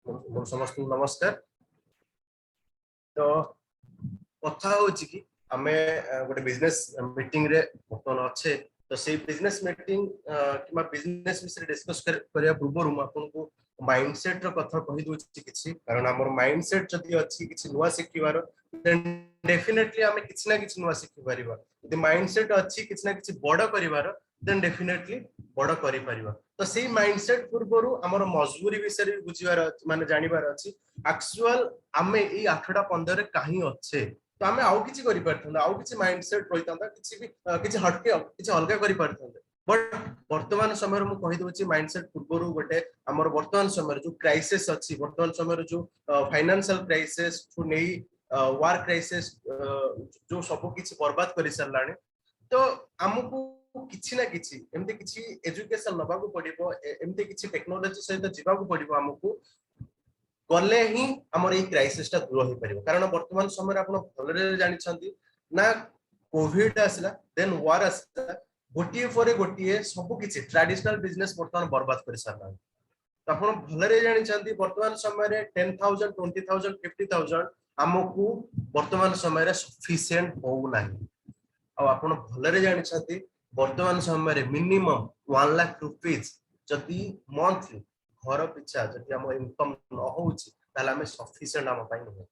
समस्त नमस्कार। तो कथा होची कि आमे गोटे बिजनेस मीटिंग रे बर्तमान अच्छे तो से बिजनेस मीटिंग कि बिजनेस विषय डिस्कस करिया पूर्व मु आपनको माइंडसेट रो कथा कहि दोची किछि कारण हमर माइंडसेट जदी अछि किछि नुवा सिखिबार डेफिनेटली आमे किछि ना किछि नुवा सिखि परिबा यदि माइंडसेट अछि किछि ना किछि बड़ करिवार देन डेफिनेटली बड़ करि परिबा तो सेही माइंडसेट पूर्वरु हमर मजबूरी विषय बुझिबार माने जानिबार अछि एक्चुअल आमे ए 8टा 15 काहे अच्छे तो आमे आउ किछि करि परथन आउ किछि माइंडसेट रहितांदा किछि भी किछि हटके किछि अलगा करि परथन बट वर्तमान समय मु कहि दोछि माइंडसेट पूर्वरु गोटे हमर वर्तमान समय जो क्राइसिस अछि वर्तमान समय जो फाइनेंशियल क्राइसिस टू नेई वार क्राइसिस जो सब किछि बर्बाद करि सरलाणी तो हमकु किछि ना किछि एमते किछि एजुकेशन नबाकू पड़िबो एमते किछि टेक्नोलॉजी सहित जीवाकू पड़िबो हमकू गले ही हमर ए क्राइसिस ता दूर होई परिबो कारण वर्तमान समय आपण भलरे जानि छथि ना कोविड आसला देन वार आसला गोटिए फरे गोटिए सब किछि ट्रेडिशनल बिजनेस वर्तमान बर्बाद करि सरला तो आपण भलरे जानि छथि वर्तमान समय रे 10000 20000 50000 हमकू वर्तमान समय रे सफिशिएंट हो नाही आ आपण भलरे जानि छथि वर्तमान समय रे मिनिमम 1 लाख रुपीस जदी मंथली घर पिछा जदी हम इनकम न होउची ताला हमें सफिशिएंट हम पाई नहीं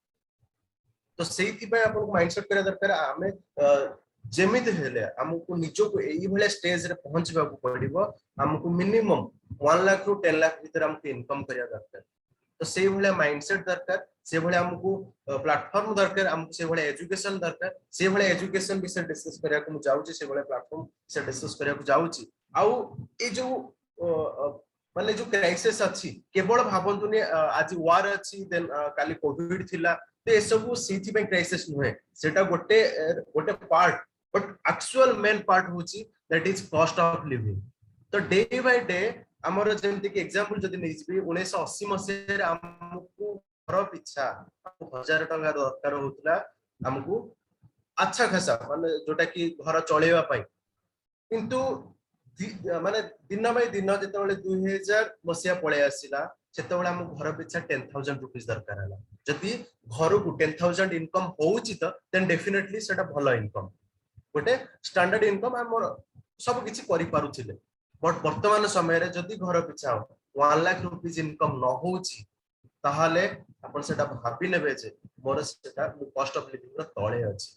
तो सेही पे आपन माइंडसेट करे दरकार हमें जेमिति हेले हमकु निजो को एई भले स्टेज रे पहुंचबा को पड़िबो हमकु मिनिमम 1 लाख रु 10 लाख भीतर हमकु इनकम करिया दरकार तो सेही भले माइंडसेट दरकार से भले हमकु प्लेटफॉर्म दरकार हमकु से भले एजुकेशन दरकार से भले एजुकेशन विषय डिस्कस करिया को जाउची से भले प्लेटफॉर्म से डिस्कस करिया को जाउची आउ ए जो माने जो क्राइसिस अछि केवल भाबंतुनी आज वार अछि देन काली कोविड थिला तो ए सब सीथि पे क्राइसिस नुहे सेटा गोटे गोटे part but actual main part होची that is cost of living तो डे बाय डे हमर जेंति कि एग्जांपल जदी नेइबी 1980 मसे हमकु घर पिछा 1000 टका दरकार होतला हमकु अच्छा खासा माने जोटा कि घर चलेवा पई किंतु माने दिन बाय दिन जेतेबेले 2000 मसिया पळे आसिला सेतेबेले हम घर पिछा 10000 रुपीस दरकार हला जदी घर को 10000 इनकम होउची त देन डेफिनेटली सेटा भलो इनकम गोटे स्टैंडर्ड इनकम हमर सब किछि करि पारुथिले बट वर्तमान समय रे जदी घर पिछा 1 लाख रुपीस इनकम न होउची ताहाले अपन सेटा भाबी नेबे जे मोर सेटा कॉस्ट ऑफ लिविंग रो तळे अछि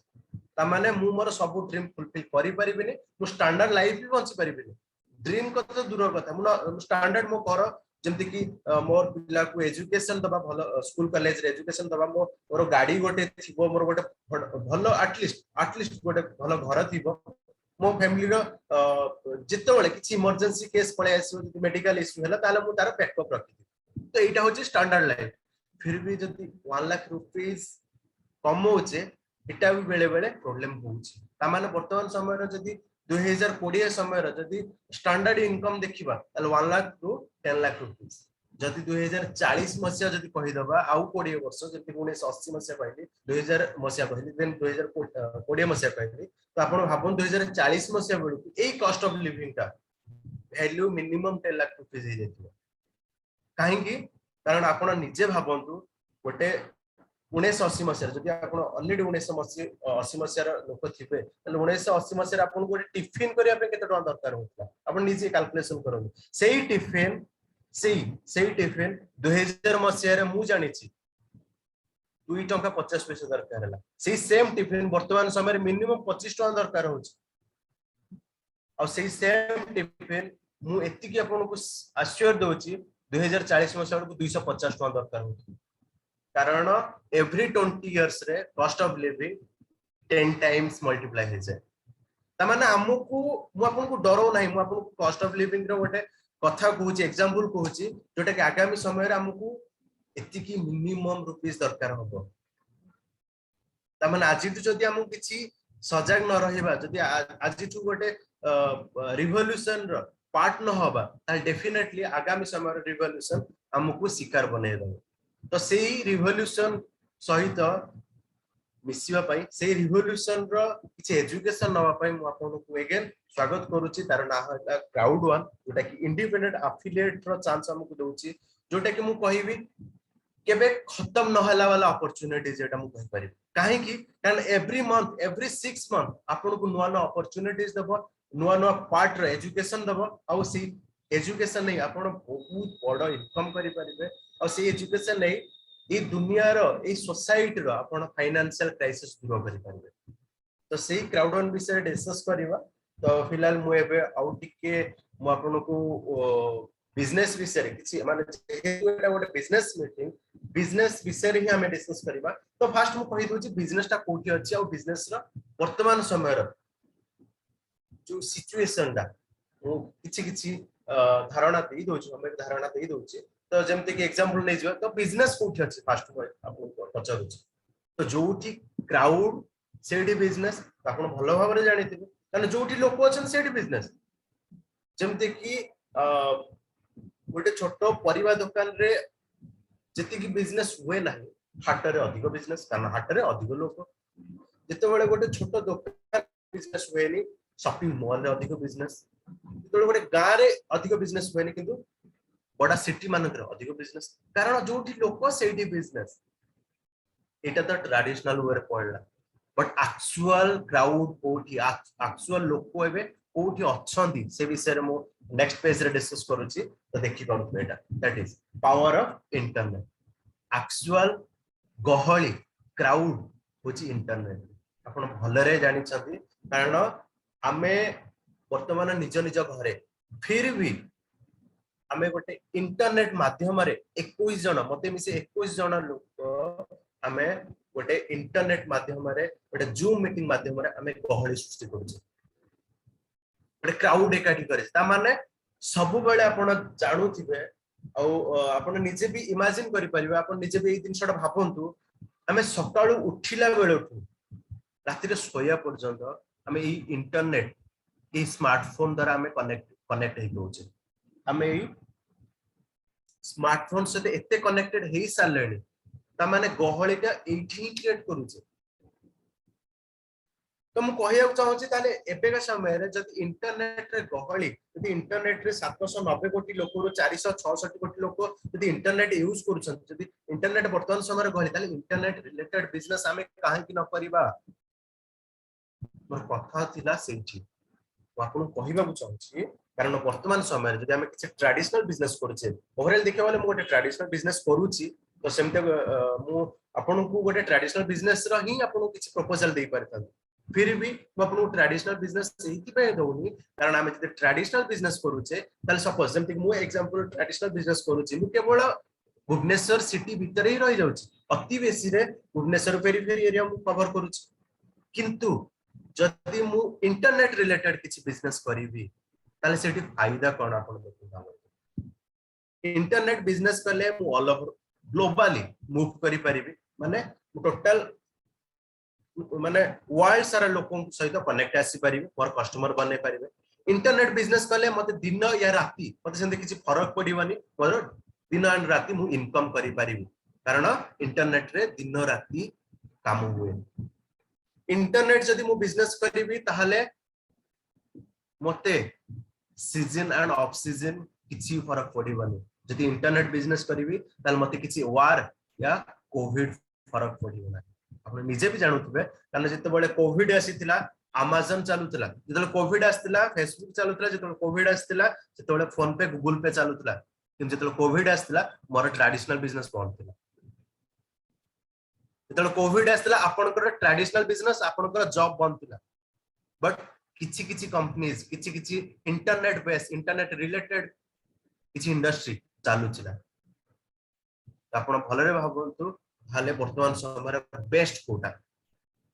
ता माने मु मोर सब ड्रीम फुलफिल करि परिबिनी मु स्टैंडर्ड लाइफ भी बंची परिबिनी ड्रीम कत तो दूर कथा मु स्टैंडर्ड मो कर जेमति कि मोर पिला को एजुकेशन दबा भलो स्कूल कॉलेज रे एजुकेशन दबा मोर गाड़ी गोटे थिबो मोर गोटे भलो एटलीस्ट गोटे भलो घर थिबो मो फैमिली रो जितबेले किछि इमरजेंसी केस पळे आसी मेडिकल इश्यू हला ताले मु तार बैकअप रखि तो एटा होची स्टैंडर्ड लाइफ फिर भी जदी 1 लाख रुपीस कमौचे एटा भी बेले बेले प्रॉब्लम होउची ता माने वर्तमान समय रो जदी 2020 समय रो जदी स्टैंडर्ड इनकम देखिबा ताले 1 लाख टू 10 लाख रुपीस जदी 2040 मसिया जदी कहि दबा आउ 20 वर्ष जदी 1980 मसिया कहली 2000 मसिया कहली देन 2020 मसिया कहली तो आपण भाबन 2040 मसिया बेलु एई कॉस्ट ऑफ लिविंग का वैल्यू मिनिमम 10 लाख रुपीस हे जेतिबो काहे कि कारण आपण निजे भाबंतु गोटे 1980 मसिया जदी आपण ऑलरेडी 1980 मसिया लोक थिबे तले 1980 मसिया आपण गोटे टिफिन करिया पे केते टका दरकार होतला आपण निजे कैलकुलेशन करन सेही टिफिन 2000 मसिया रे मु जानि छी 2 टका 50 पैसा दरकार हला सेही सेम टिफिन वर्तमान समय रे मिनिमम 25 टका दरकार होची आ सेही सेम टिफिन मु एति कि आपण को आश्योर दोची 2040 मसिया को 250 टका दरकार होची कारण एवरी 20 इयर्स रे cost of living 10 times multiply हे जाय त माने हमकु मु आपन को डरो नाही मु आपन को कॉस्ट ऑफ लिविंग रो गोटे कथा कहूची एग्जांपल कहूची जोटा कि आगामी समय रे हमकु एति कि मिनिमम रुपीस दरकार होबो त माने आज जदी हमकु किछि सजग न रहिबा जदी आज गोटे रिवोल्यूशन रो पार्ट न होबा त डेफिनेटली आगामी समय रे रिवोल्यूशन हमकु शिकार बने दबो तो सेही रिवोल्यूशन सहित मिसिबा पई सेही रिवोल्यूशन रो किछि एजुकेशन नवा पई मु आपन को अगेन स्वागत करूची तार ना हला क्राउड वन जोटा कि इंडिपेंडेंट एफिलिएट रो चांस हमकु दोची जोटा कि मु कहिबी केबे खत्म नहला वाला अपॉर्चुनिटी जेटा मु कहि पारि काहे कि कारण एवरी मंथ एवरी 6 मंथ आपन को नुआ नुआ अपॉर्चुनिटीज दबो नुआ नुआ पार्ट रे एजुकेशन दबो आ सी एजुकेशन नहीं आपन बहुत बड़ इनकम करि परिबे आ सी एजुकेशन नहीं ए दुनिया रो ए सोसाइटी रो आपन फाइनेंशियल क्राइसिस दूर करि परिबे तो सेही क्राउडन विषय डिस्कस करबा तो फिलहाल मु एबे आउ टिके मु आपन को बिजनेस विषय किछि माने जेहेतु एटा गोटे बिजनेस मीटिंग बिजनेस विषय रे ही हमें डिस्कस करबा तो फास्ट मु कहि दोछि बिजनेस ता कोठी अछि आ बिजनेस रो वर्तमान समय रो जो सिचुएशन दा मु किछि किछि धारणा देई दोछि हमें धारणा देई दोछि तो जेमते कि एग्जांपल नै जियो तो बिजनेस कोठी अछि फास्ट आपन पचार दोछि तो जोठी क्राउड सेठी बिजनेस आपन भलो भाबरे जानिथिबे कारण जोठी लोक अछन सेठी बिजनेस जेमते कि गोटे छोट परिवा दुकान रे जति कि बिजनेस हुए नाही हाट रे अधिक बिजनेस कारण हाट रे अधिक लोक जते बेले गोटे छोट दुकान बिजनेस हुए नी शॉपिंग मॉल रे अधिक बिजनेस जते गोटे गां रे अधिक बिजनेस हुए नी किंतु बड़ा सिटी मानक रे अधिक बिजनेस कारण जोठी लोक सेठी बिजनेस एटा तो ट्रेडिशनल वे रे पड़ला बट एक्चुअल क्राउड कोठी एक्चुअल लोक एबे कोठी अछंती से विषय रे मो नेक्स्ट पेज रे डिस्कस करूची तो देखि पाउत एटा that is power of internet actual गहली क्राउड होची इंटरनेट आपण भलरे जानि छथि कारण आमे वर्तमान निज निज घरे फिर भी आमे गोटे इंटरनेट माध्यम रे 21 जन मते मिसे 21 जन लोक आमे गोटे इंटरनेट माध्यम रे गोटे जूम मीटिंग माध्यम रे आमे गहली सृष्टि करूची गोटे क्राउड एकाठी करे ता माने सब बेले आपण जानुथिबे आपण निजे भी इमेजिन करि परिबे आपण निजे भी ए दिनसडा भाबंतु आमे सकाळू उठिला बेलठू राती रे सोया पर्यंत आमे ई इंटरनेट ई स्मार्टफोन द्वारा आमे कनेक्ट हे होचे आमे ई स्मार्टफोन से एते कनेक्टेड हे सालेनी ता माने गहळीटा एठी क्रिएट करूचे तो मु कहिया चाहूची ताले एबेका समय रे जति इंटरनेट रे गहळी जति इंटरनेट रे 790 कोटी लोक रो 466 कोटी लोक जति इंटरनेट यूज करूछन जति इंटरनेट वर्तमान समय रे गहळी ताले इंटरनेट रिलेटेड बिजनेस आमे काहे कि न करिबा मोर कथा थिला सेठी आपन कहिबा को चाहूची कारण वर्तमान समय रे जति आमे किछ ट्रेडिशनल बिजनेस करूचे ओवरऑल देखियो वाले मु गोटे ट्रेडिशनल बिजनेस करूची तो सेमते मु आपन को गोटे ट्रेडिशनल बिजनेस रो ही आपन को किछ प्रपोजल देई परथन फिर भी मु आपन को ट्रेडिशनल बिजनेस एही पे दउनी कारण आमे जति ट्रेडिशनल बिजनेस करूचे ताले सपोज जेमते मु एग्जांपल ट्रेडिशनल बिजनेस करूची मु केवल भुवनेश्वर सिटी भीतर ही रहि जाउची अति बेसी रे भुवनेश्वर पेरिफेरी एरिया मु कवर करूची किंतु जति मु इंटरनेट रिलेटेड किछ बिजनेस करिवि ताले सेठी फायदा कोन आपन देखिबा इंटरनेट बिजनेस करले मु ऑल ओवर ग्लोबली मूव करि परिबि माने टोटल माने वर्ल्ड सारा लोकों सहित कनेक्ट आसी परिबे मोर कस्टमर बने परिबे इंटरनेट बिजनेस करले मते दिन या राती मते सेंते किछि फरक पडिवनी मोर दिन एंड राती मु इनकम करि परिबि कारण इंटरनेट रे दिन राती काम हुए इंटरनेट जदि मु बिजनेस करिबि ताहाले मते सीजन एंड ऑफ सीजन किछि फरक पडिवनी जदि इंटरनेट बिजनेस करिबि ताल मते किछि वार या कोविड फरक पडिवना आपण निजे भी जानुथबे कारण जते बळे कोविड आसीतिला अमेज़न चालुतला जते कोविड आस्तिला फेसबुक चालुतला जते कोविड आस्तिला जते फोन पे गूगल पे चालुतला किंतु जते कोविड आस्तिला मोर ट्रेडिशनल बिजनेस बंद थिला जते कोविड आस्तिला आपनकर ट्रेडिशनल बिजनेस आपनकर जॉब बंद थिला बट किछि किछि कंपनीज किछि इंटरनेट बेस इंटरनेट रिलेटेड किछि इंडस्ट्री चालू छिला आपण भलरे भाबंतु हाले वर्तमान समय बेस्ट कोटा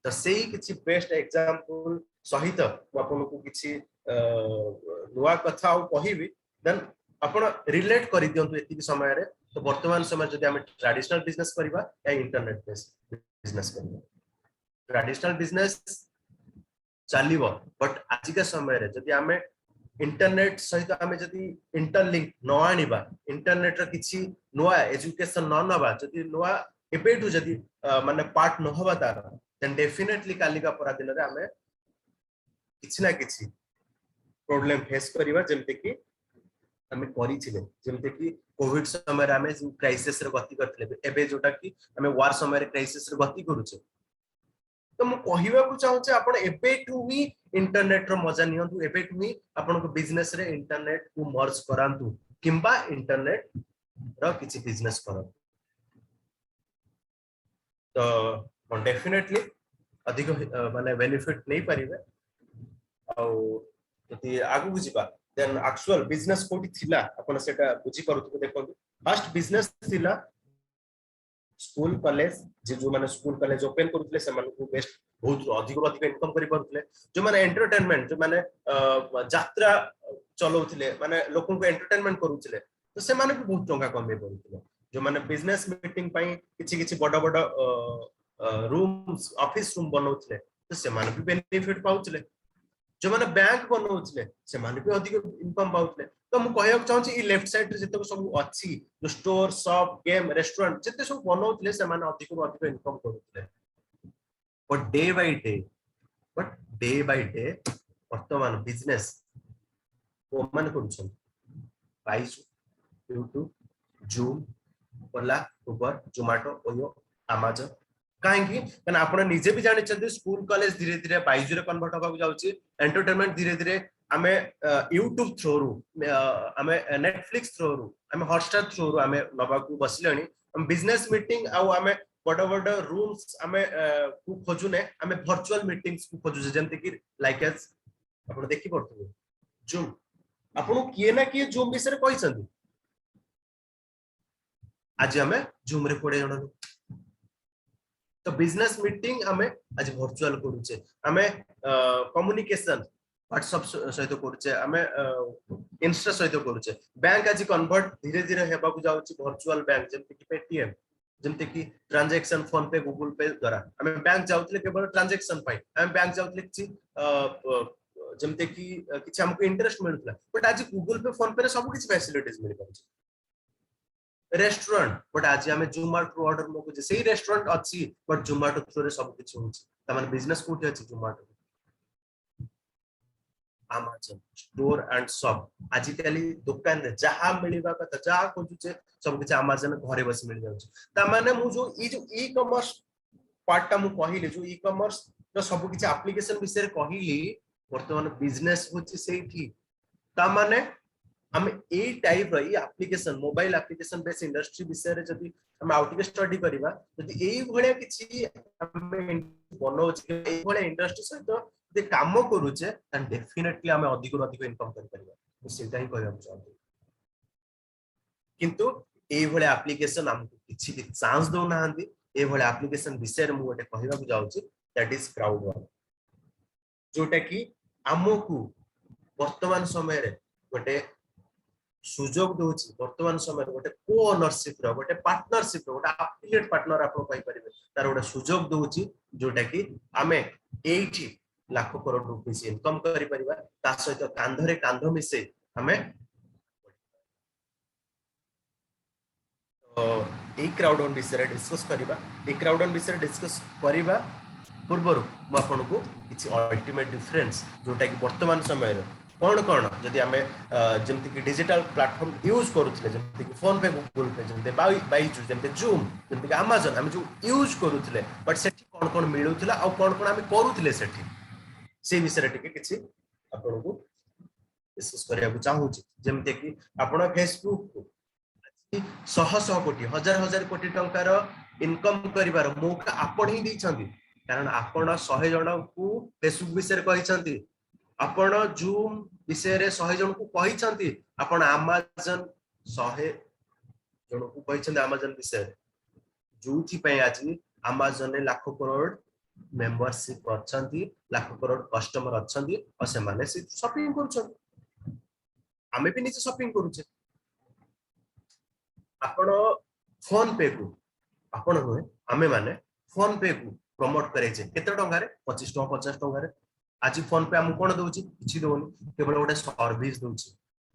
तो सेही किछि बेस्ट एग्जांपल सहित आपण को किछि नुवा कथा आ कहिबी देन आपण रिलेट करि दियंतु एति समय रे तो वर्तमान समय जदि हम ट्रेडिशनल बिजनेस करबा या इंटरनेट बेस्ड बिजनेस करबा ट्रेडिशनल बिजनेस चलिबो बट आज के समय रे जदि हमें इंटरनेट सहित हमें जदि इंटरलिंक न आनिबा इंटरनेट रो किछि नुवा एजुकेशन न नबा जदि नुवा एपेटू जदि माने पार्ट न होबा तार देन डेफिनेटली कालिका परा दिन रे हमें किछि ना किछि प्रॉब्लम फेस करिवा जेमते कि आमे करिथिले जेमते कि कोविड समय रे आमे क्राइसिस रे गति करथिले एबे जोटा कि आमे वार समय रे क्राइसिस रे गति करूचे तो मु कहबा को चाहू जे आपण एबेठू ही इंटरनेट रो मजा नियंतु एबेठू ही आपण को बिजनेस रे इंटरनेट को मर्ज करांतु किंबा इंटरनेट रो किछि बिजनेस करंतु तो डेफिनेटली अधिक माने बेनिफिट नहीं परिबे आ जति आगु बुझिबा देन एक्चुअल बिजनेस कोठी थिला आपण सेटा बुझी परथु देखंतु फर्स्ट बिजनेस थिला स्कूल कॉलेज जो माने स्कूल कॉलेज ओपन करूतले से माने बेस्ट बहुत अधिक इनकम करि परथले जो माने एंटरटेनमेंट जो माने यात्रा चलौतले माने लोकन को एंटरटेनमेंट करूतले तो से माने भी बहुत टंका कमे परथले जो माने बिजनेस मीटिंग पई किछि किछि बड़ बड़ रूम्स ऑफिस रूम बनौतले तो से माने भी बेनिफिट पाउतले जो माने बैंक बनौतले से माने भी अधिक इनकम पाउतले तो मु कहय चाहू छी ई लेफ्ट साइड रे जते सब अछि जो स्टोर शॉप गेम रेस्टोरेंट जते सब बनौतले से माने अधिक इनकम करूतले बट डे बाय डे वर्तमान बिजनेस वो मन करूछन बाइस YouTube Zoom Ola Uber Zomato OYO Amazon काहेकि कारण आपण निजे भी जानि छथि स्कूल कॉलेज धीरे धीरे बाइजु रे कन्वर्ट होबा जाउची एंटरटेनमेंट धीरे धीरे आमे यूट्यूब थ्रू रु आमे नेटफ्लिक्स थ्रू रु आमे हॉटस्टार थ्रू रु आमे नबा को बसलेनी हम बिजनेस मीटिंग आ आमे बड़ बड़ रूम्स आमे को खोजुने आमे वर्चुअल मीटिंग्स को खोजु जेंते कि लाइक एज आपण देखि पड़थु जूम आपण किए ना किए जूम विषय कहि छथि आज हमें जूम रे पड़े जण तो बिजनेस मीटिंग हमें आज वर्चुअल करूचे हमें कम्युनिकेशन व्हाट्सएप सहित करूचे हमें इंस्टा सहित करूचे बैंक आज कन्वर्ट धीरे धीरे हेबा को जाउची वर्चुअल बैंक जेमति कि पेटीएम जेमति कि ट्रांजैक्शन फोन पे गूगल पे द्वारा हमें बैंक जाउतले केवल ट्रांजैक्शन पाई हम बैंक जाउतले कि जेमति कि किछ हमको इंटरेस्ट मिलतला बट आज गूगल पे फोन पे रे सब किछ फैसिलिटीज मिल पाउची रेस्टोरेंट बट आज हमें जोमेटो ऑर्डर मको जे सेही रेस्टोरेंट अछि बट जोमेटो थ्रू रे सब किछ होछि त माने बिजनेस कोठी अछि Zomato Amazon store and shop आज काली दुकान रे जहां मिलिबा कथा जहां खोजुचे सब किछ अमेज़न घरे बस मिल जाउछि त माने मु जो ई कॉमर्स पार्ट टा मु कहिली जो ई कॉमर्स रो सब किछ एप्लीकेशन विषय कहिली वर्तमान बिजनेस होछि सेठी त माने हम ए टाइप रे application mobile application base industry विषय रे जदी हम आउट स्टडी करबा जदी एई भले किछि हम बनौछि एई भले इंडस्ट्री सहित जे काम करूचे एंड डेफिनेटली हम अधिक इनकम कर परिबा मु सेटा ही कहब चाहते किंतु एई भले एप्लीकेशन हमको किछि भी चांस दो नाहंती एई भले एप्लीकेशन विषय रे मु गोटे कहबा को जाउछि दैट इज क्राउड वर्क जोटा कि हमको वर्तमान समय रे गोटे सुजोग दोछि वर्तमान समय गोटे को ओनरशिप रो गोटे पार्टनरशिप रो गोटे एफिलिएट पार्टनर आपण पाई परिबे तार गोटे सुजोग दोछि जोटा कि हमें 80 लाख करोड़ रुपीस इनकम करि परिबा ता सहित कांधरे कांध मिसे हमें ए क्राउड ऑन विषय डिस्कस करिबा ए क्राउड ऑन विषय डिस्कस करिबा पूर्व मु आपन को किछि अल्टीमेट डिफरेंस जोटा कि वर्तमान समय रे कौन कौन जदि आमे जेमति कि डिजिटल प्लेटफॉर्म यूज करूथले जेमति कि फोन पे गूगल पे जेमति बाइजू जेमति जूम जेमति कि अमेज़न हम जो यूज करूथले बट सेठी कौन मिलुथला आ कौन आमे करूथले सेठी से विषय टिके किछि आपन को डिस्कस करिया को चाहू छी जेमति कि आपन फेसबुक को शह शह कोटी हजार हजार कोटी टंकार इनकम करिवार मौका आपन ही दै छथि कारण आपन 100 जण को फेसबुक विषय कहि छथि आपण जूम विषय रे 100 जण को कहि छथि आपण अमेज़न 100 जण को कहि छथि अमेज़न विषय जोथि पय आज अमेज़न ने लाख करोड़ मेंबरशिप अछंती लाख करोड़ कस्टमर अछंती और से माने से शॉपिंग करूछन हमें भी नीचे शॉपिंग करूछे आपण फोन पे को आपण होए हमें माने फोन पे को प्रमोट करे छे केते टंका रे 25 टंका 50 टंका रे आज फोन पे हम कोन दोछि किछि दोनी केवल गोटे सर्विस दोछि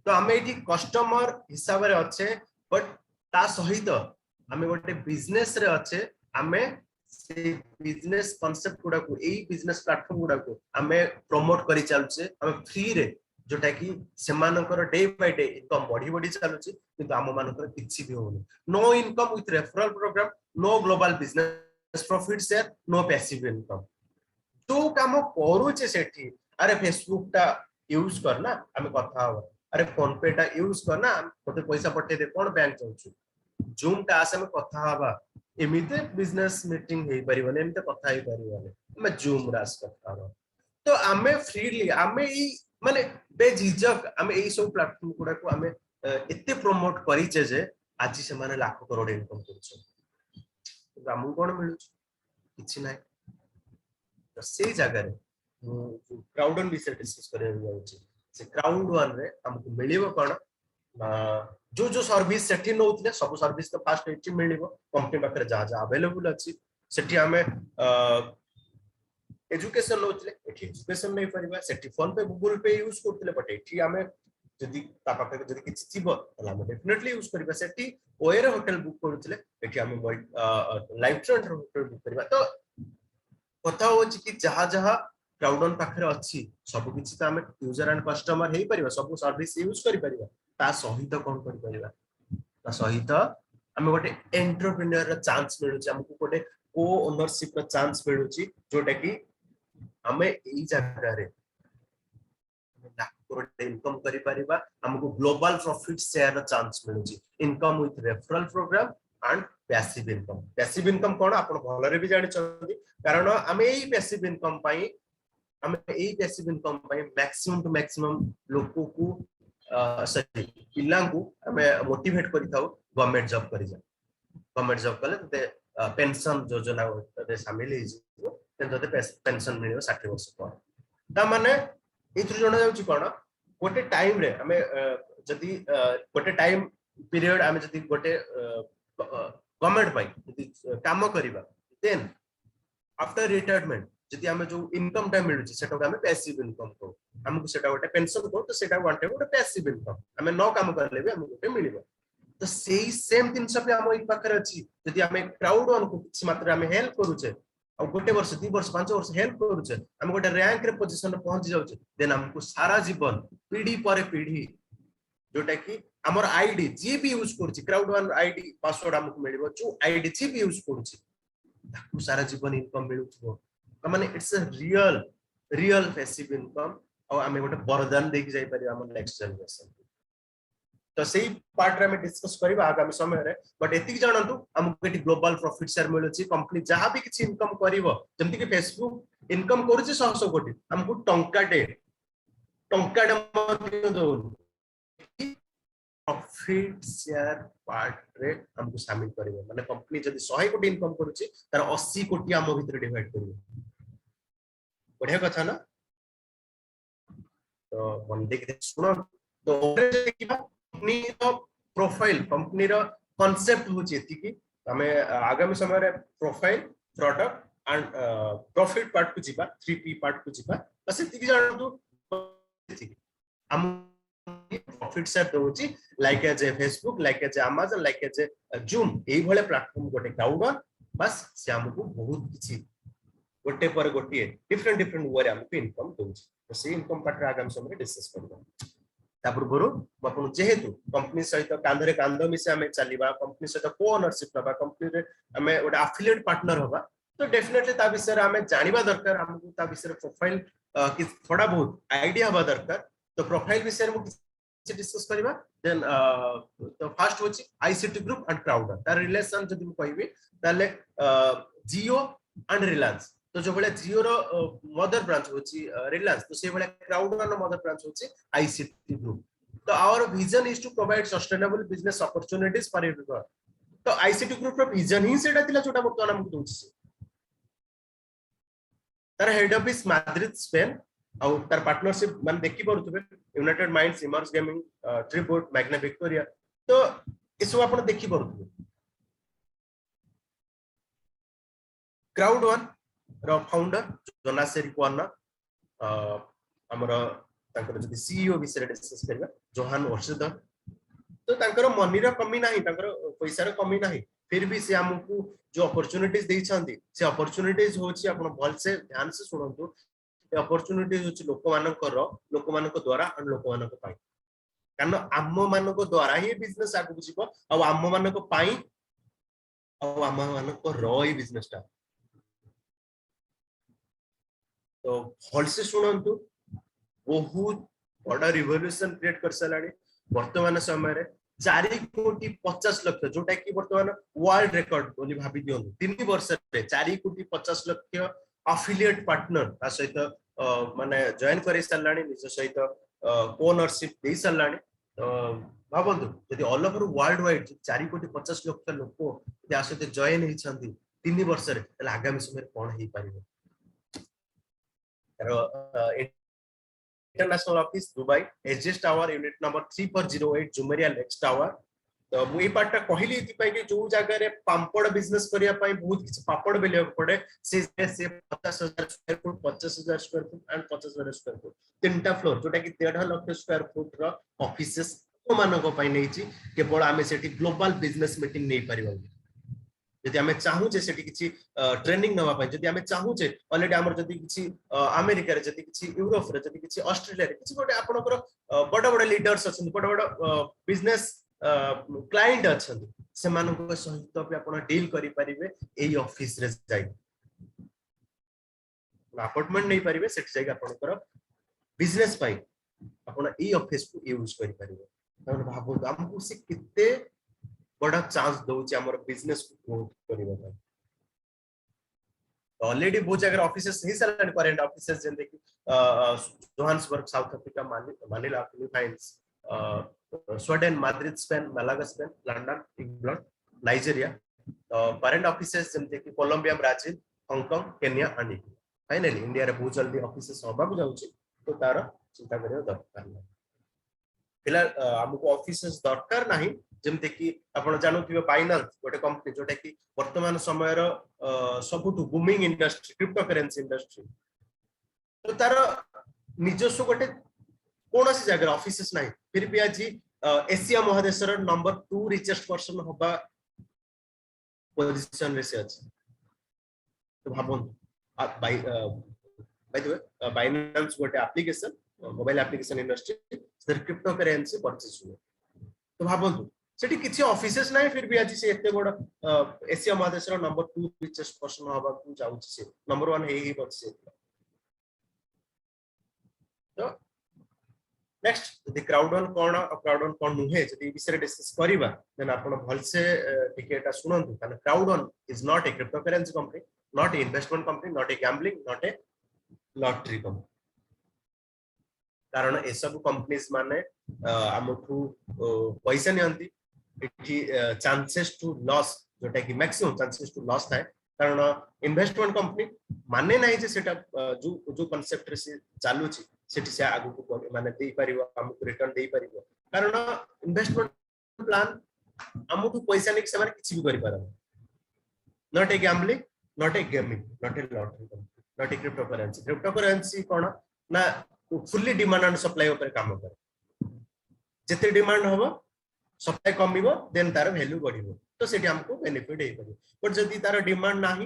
तो हमें एठी कस्टमर हिसाब रे अच्छे बट ता सहित हमें गोटे बिजनेस रे अच्छे हमें से बिजनेस कांसेप्ट गुडा को एई बिजनेस प्लेटफॉर्म गुडा को हमें प्रमोट करि चालछे हमें फ्री रे जोटा कि सेमानकर डे बाय डे इनकम बढ़ी बढ़ी चलुची किंतु आम मानकर किछि भी होनी no income with referral program no global business profit share no passive income जो काम करूचे सेठी अरे फेसबुक टा यूज करना आम कथा हो अरे फोन पे टा यूज करना मते पैसा पठे दे कोन बैंक जाउछु जूम टा आसे में कथा हवा एमिते बिजनेस मीटिंग हे परिबने एमिते कथा हे परिबने मैं जूम रास कथा हो तो आमे फ्रीली आमे ई माने बेझिझक आमे ई सब प्लेटफॉर्म गुडा को आमे एते प्रमोट करिचे जे आज से माने लाख करोड़ इनकम करछ तो हमहु कोन मिलु किछि नै तो से जगह रे क्राउड वन विषय डिस्कस करे जाउची से क्राउड वन रे हमको मिलिबो कोन जो जो सर्विस सेठी नउतले सब सर्विस तो फास्ट एटी मिलिबो कंपनी पाखरे जा जा अवेलेबल अछि सेठी हमें एजुकेशन नउतले एठी एजुकेशन नै परिबा सेठी फोन पे गूगल पे यूज करतले बट एठी हमें जदि ता पाखरे जदि किछि थिबो तला हम डेफिनेटली यूज करबा सेठी ओएर होटल बुक करतले एठी हमें लाइफ ट्रेंड होटल बुक करबा तो कथा होची कि जहा जहा क्राउडन पाखरे अछि सब किछि त हम यूजर एंड कस्टमर हेई परिबा सब सर्विस यूज करि परिबा ता सहित कोन करि परिबा ता सहित हम गोटे एंटरप्रेन्योर रा चांस मिलुची हमकु गोटे को ओनरशिप रा चांस मिलुची जोटा कि हमें एई जगह रे लाख करोड़ इनकम करि परिबा हमकु ग्लोबल प्रॉफिट शेयर रा चांस मिलुची income with referral program and passive income कोन आपण भलरे भी जानि चंदी कारण हमें एई पैसिव इनकम पाई हमें एई पैसिव इनकम पाई मैक्सिमम टू मैक्सिमम लोको को सॉरी पिल्ला को हमें मोटिवेट करि थाउ गवर्नमेंट जॉब करि जा गवर्नमेंट जॉब कले ते पेंशन योजना रे शामिल हे जिवो ते पेंशन मिलियो 60 वर्ष पर ता माने इथु जणा जाउची कोन गोटे टाइम रे हमें जदी गोटे टाइम पीरियड हमें जदी गोटे गवर्नमेंट पाई जदी काम करिबा देन आफ्टर रिटायरमेंट जदी हमें जो इनकम टा मिलुची सेटा हमें पैसिव इनकम को हमको सेटा गोटे पेंशन को तो सेटा वांटे गोटे पैसिव इनकम हमें न काम करले भी हमको गोटे मिलिबो तो सेही सेम दिन सब हम एक पाखरे अछि जदी हमें क्राउड वन को किछ मात्रा हमें हेल्प करूचे और गोटे वर्ष 2 वर्ष 5 वर्ष हेल्प करूचे हम गोटे रैंक रे पोजीशन रे पहुंच जाउचे देन हमको सारा जीवन पीढ़ी पर पीढ़ी जोटा कि हमर आईडी जी भी यूज करछि क्राउड वन आईडी पासवर्ड हमको मिलिबो जो आईडी जी भी यूज करछि ताकू सारा जीवन इनकम मिलुथबो माने it's a real passive income और हमें गोटे वरदान देख जाई परिबा हम नेक्स्ट जनरेशन तो सही पार्ट रे हम डिस्कस करबा आगामी समय रे बट एतिक जानंतु हमको एटी ग्लोबल प्रॉफिट शेयर मिलुची कंपनी जहां भी किछि इनकम करिवो जेमति कि फेसबुक इनकम करूची 100 कोटी हमको टंका दे मत दो प्रॉफिट शेयर पार्ट रे हमको शामिल करिवो माने कंपनी जदी 100 कोटी इनकम करूची तार 80 कोटी हम भीतर डिवाइड करिवो बढ़िया कथा ना तो मन देख सुनो तो कंपनी रो प्रोफाइल कंपनी रो कांसेप्ट होची एतिकी हमें आगामी समय रे profile product and profit part को जीवा 3P पार्ट को जीवा बस एतिकी जानतु हम प्रॉफिट शेयर दोची like as a Facebook like as Amazon like as Zoom एई भले प्लेटफॉर्म गोटे क्राउड बस से हमको बहुत किछि गोटे पर गोटे डिफरेंट वे रे हमको इनकम दोची तो से इनकम पार्ट रे आगामी समय डिस्कस करबा तापूर्व आपण जेहेतु कंपनी सहित कांधरे कांध मिसे हमें चलीबा कंपनी सहित को ओनरशिप नबा कंपनी रे हमें गोटे एफिलिएट पार्टनर होबा तो डेफिनेटली ता विषय रे हमें जानिबा दरकार हमको ता विषय रे प्रोफाइल कि थोड़ा बहुत आईडिया होबा दरकार तो प्रोफाइल विषय रे से डिस्कस करबा देन तो फर्स्ट होची आईसीटी ग्रुप एंड क्राउड तार रिलेशन जदि म कहबी ताले जियो एंड रिलायंस तो जो बळे जियो रो मदर ब्रांच होची रिलायंस तो से बळे क्राउड वन मदर ब्रांच होची आईसीटी ग्रुप तो our vision is to provide sustainable business opportunities for everyone तो आईसीटी ग्रुप रो विजन ही सेटा थिला छोटा बर्तमान हमकु दोछि तार हेड ऑफिस मैड्रिड स्पेन और तार पार्टनरशिप मान देखि परुथबे United Minds Immerse gaming Tribute Magna Victoria तो इसो आपण देखि परुथबे क्राउड वन रो फाउंडर जोनासेरी कोना हमर तांकर जदी सीईओ विषय डिस्कस करबा जोहान वर्षद तो तांकर मनी रो कमी नाही तांकर पैसा रो कमी नाही फिर भी से हमकु जो अपॉर्चुनिटीज देई छांदी से अपॉर्चुनिटीज होची आपण भल से ध्यान से सुनंतु अपॉर्चुनिटी होची लोक मानक द्वारा और लोक मानक पाई कारण आम मानक द्वारा ही बिजनेस आगु जीव आ आम मानक पाई आ आम मानक रही बिजनेस टा तो भलसे शुणु बहुत बड़ा रिवोल्यूशन क्रिएट कर सारे वर्तमान समय 4,50,00,000 जोटा कि वर्तमान वर्ल्ड रिकॉर्ड बोली भाभी दियो 3 वर्ष रे 4,50,00,000 अफिलिएट पार्टनर सहित माने जॉइन कर साराणी निज सहित ओनरशिप दे साराणी भावନ୍ତୁ यदि ऑल ओवर वर्ल्ड वाइड 4,50,00,000 लोक या सहित जॉइन होइछंती 3 वर्ष रे तले आगामी समय कोन हेई परिबो international office Dubai SGS tower unit number 3408 Jumeirah Lakes Tower तो मुई पार्टा कहली इति पई कि जो जगह रे पापड़ बिजनेस करिया पई बहुत किछ पापड़ बेलिया पड़े से 50,000 square foot 50,000 square foot and 50,000 square foot तीनटा फ्लोर जोटा कि 1.5 लाख स्क्वायर फुट रो ऑफिसेस मानको पई नैची केवल आमे सेठी ग्लोबल बिजनेस मीटिंग नै परिबो यदि आमे चाहू जे सेठी किछि ट्रेनिंग नवा पई यदि आमे चाहू जे ऑलरेडी हमर जदि किछि अमेरिका रे जदि किछि यूरोप रे जदि किछि ऑस्ट्रेलिया रे किछि गोटे आपनकर बड़ बड़ लीडर्स अछन बड़ बड़ बिजनेस क्लाइंट अछन से मानको सहित भी आपण डील करि परिबे एई ऑफिस रे जाई अपॉइंटमेंट नै परिबे सेठी जाई आपनकर बिजनेस पई आपण एई ऑफिस को यूज करि परिबे तब भाबो हमको से किते बड़ा चांस दउची हमर बिजनेस को ग्रोथ करिबा पई ऑलरेडी बहुत जगह ऑफिसेस ही सारे करेंट ऑफिसेस जेंते कि Johannesburg South Africa Manila Philippines Sweden Madrid Spain Malaga Spain London England Nigeria current offices जेंते कि Colombia Brazil Hong Kong Kenya finally India रे बहुत जल्दी ऑफिसेस होबा को जाउची तो तार चिंता करियो दरकार नै फिलहाल हमको ऑफिसेस दरकार नाही जेमते कि आपण जानुथिबे बाइनांस गोटे कंपनी जोटा कि वर्तमान समय रो सबुटु booming industry crypto currency industry तो तार निजस्व गोटे कोनोसी जगह ऑफिसेस नाही फिर भी आज एशिया महादेश रो नंबर 2 रिचेस्ट पर्सन होबा पोजीशन रे से अछि तो Bhaban by the way Binance गोटे application mobile application industry sir crypto currency purchase हुए तो भाबंतु सेठी किछि ऑफिसेस नाही फिर भी आज से एते बड़ एशिया महादेश रो नंबर 2 रिचेस्ट पर्सन होबा को जाउछि से नंबर 1 हेई बछि तो नेक्स्ट यदि क्राउड वन कोन नुहे यदि विषय डिस्कस करिबा देन आपण भलसे टिकेटा सुनंतु कारण crowd one is not a crypto currency company not a investment company not a gambling not a lottery company कारण ए सब कंपनीज माने हमठू पैसा नियंती इठी चांसेस टू लॉस जोटा कि मैक्सिमम चांसेस टू लॉस थाए कारण इन्वेस्टमेंट कंपनी माने नाही जे सेटा जो जो कांसेप्ट रे से चालू छी सेठी से आगु को माने देई परिबो हमको रिटर्न देई परिबो कारण इन्वेस्टमेंट प्लान हमठू पैसा नै से माने किछि भी करि पारा not a gambling not a gaming not a lottery not a crypto currency कोन ना फुल्ली डिमांड एंड सप्लाई ऊपर काम करे जते डिमांड होबो सप्लाई कमिबो देन तार वैल्यू बढ़िबो तो सेठी हमको बेनिफिट हेई परिबो पर जदी तार डिमांड नाही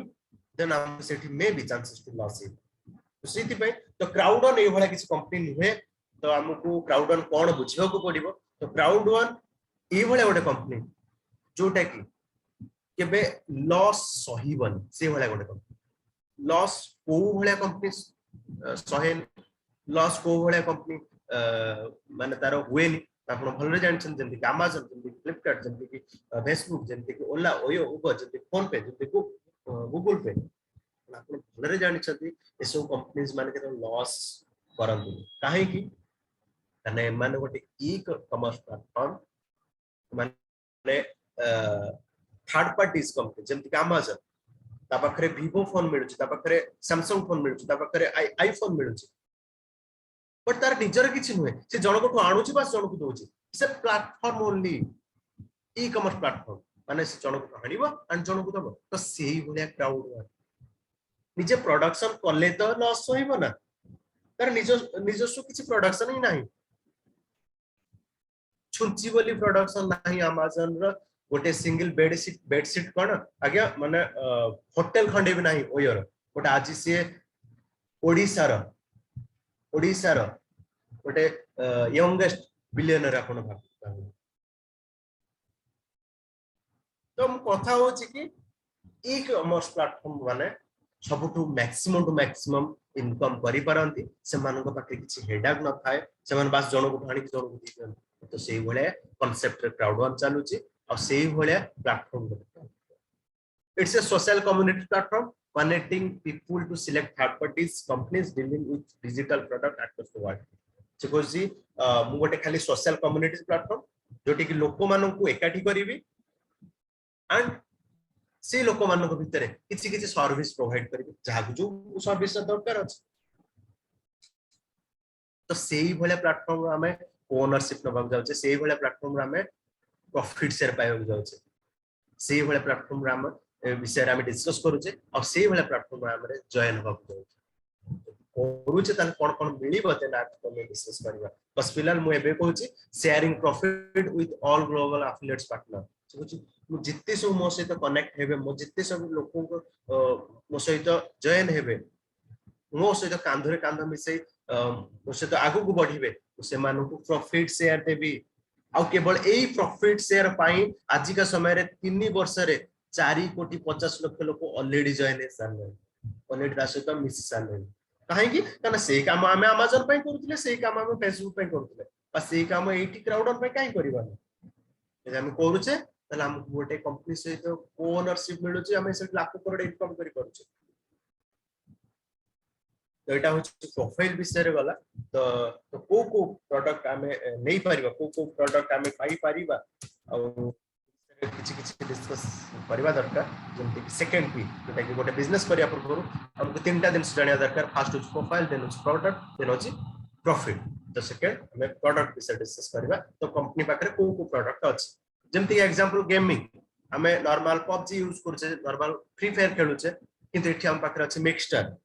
देन हम सेठी may be chances to loss हे तो सेठी पे तो क्राउड वन ए भला किछ कंपनी नुहे तो हमको क्राउड वन कोन बुझिबो को पड़िबो तो क्राउड वन ए भला गोटे कंपनी जोटा कि केबे लॉस सहीबन से भला गोटे कंपनी लॉस को भला कंपनी सहे लॉस को भला कंपनी माने तार हुएनी आपण भलरे जानछन जंती कि Amazon जंती फ्लिपकार्ट जंती कि फेसबुक जंती कि ओला ओयो उबर जंती फोन पे जंती को गूगल पे आपण भलरे जानछती ए सब कंपनीज माने के लॉस करंतु काहे कि तने माने गोटे ई कॉमर्स प्लेटफॉर्म माने थर्ड पार्टीज कंपनी जंती कि Amazon ता पाखरे Vivo फोन मिलुची ता पाखरे Samsung फोन मिलुची ता पाखरे आईफोन मिलुची बट तार निजर किछि नुहे से जनक को आणुची बस जनक दोची से platform only e commerce platform माने से जनक को आनिबो एंड जनक दबो तो सेही भलिया क्राउड वन निजे प्रोडक्शन करले तो लॉस होइबो ना तार निजस्व किछि प्रोडक्शन ही नाही छुंची बोली प्रोडक्शन नाही Amazon रो गोटे सिंगल बेडशीट कोन आज्ञा माने होटल खंडे भी नाही ओयर गोटे आज से ओडिसा रो ओडिसा रो गोटे यंगेस्ट बिलियनर आपण भाबु तो कथा होची कि ई कॉमर्स प्लेटफॉर्म माने सबुठु मैक्सिमम टू मैक्सिमम इनकम करि परंती से मानको पाखे किछि हेडाक न थाए से मान बास जणो को ठाणी जणो को दिसन तो सेही भले कांसेप्ट क्राउड वन चालुची और सेही भले platform it's a social community platform connecting people to select third parties companies dealing with digital product across the world suppose जी मु गोटे खाली social community platform जोटी कि लोक माननकु एकाठी करिवि एंड से लोक माननक भितरे किछि किछि सर्विस प्रोवाइड करिवि जहा जो सर्विस दरकार अछि तो सेही भले प्लेटफॉर्म हमें ओनरशिप नबाक जाउछे सेही भले प्लेटफॉर्म हमें प्रॉफिट शेयर पाइबाक जाउछे सेही भले प्लेटफॉर्म हम विषय में डिस्कस करूचे और सेही भले प्लेटफॉर्म हम जॉइन होबाक जाउछे करूचे तन कोन कोन मिलिबो ते ना तमे डिस्कस करबा बस फिलहाल मु एबे कहूची sharing profit with all global affiliates partner मु जित्ते सब मो सहित कनेक्ट हेबे मो जित्ते सब लोकों को मो सहित जॉइन हेबे मो सहित कांधरे कांध मिसई मो सहित आगु को बढ़िबे से मानको प्रॉफिट शेयर देबी आ केवल एई प्रॉफिट शेयर पाई आज का समय रे 3 वर्ष रे 4 कोटी 50 लाख लोक ऑलरेडी जॉइन हे सारले ऑलरेडी ता सहित मिस सारले काहे कि कना से काम हम Amazon पे करथले से काम हम Facebook पे करथले आ से काम एटी क्राउड पे काई करबा जे हम करूचे तले हम गोटे कंपनी सहित ओनरशिप मिलुची हम से लाख करोड़ इनकम करि करूचे तो एटा होची प्रोफाइल विषय रे वाला तो को प्रोडक्ट हमें नहीं परिबा को प्रोडक्ट हमें पाई परिबा और किछि किछि डिस्कस परिबा दरकार जेंति कि सेकंड पी जोटा कि गोटे बिजनेस करिया पूर्व हमको तीनटा दिन जानिया दरकार फर्स्ट होची प्रोफाइल देन होची प्रोडक्ट देन होची प्रॉफिट तो सेकंड हमें प्रोडक्ट विषय डिस्कस परिबा तो कंपनी पाखरे को प्रोडक्ट अछि जेंति एग्जांपल गेमिंग हमें नॉर्मल पबजी यूज करछे नॉर्मल फ्री फायर खेलुछे किंतु एठी हम पाखरे अछि मिक्सचर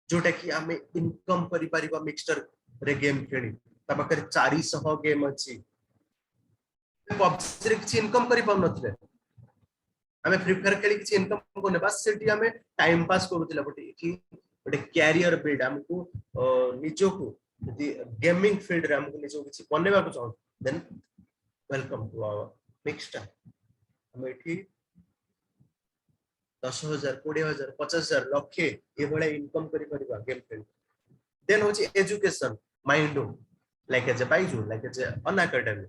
जोटा कि हमें इनकम करि परिबा मिक्सचर रे गेम खेली ता पाखरे 400 गेम अछि पबजी रे किछि इनकम करि पाउ नथले हमें फ्री फायर खेली किछि इनकम कोने बस सेठी हमें टाइम पास करूतिला बट एठी बट कैरियर बिल्ड हमको निजो को यदि गेमिंग फील्ड रे हमको निजो किछि बनेबा को चाहू then welcome to our mixture हम एठी 10,000 20,000 50,000 लक्षे ये बळे इनकम करि परिबा गेम फील्ड देन होची education mind like as Byju like as Unacademy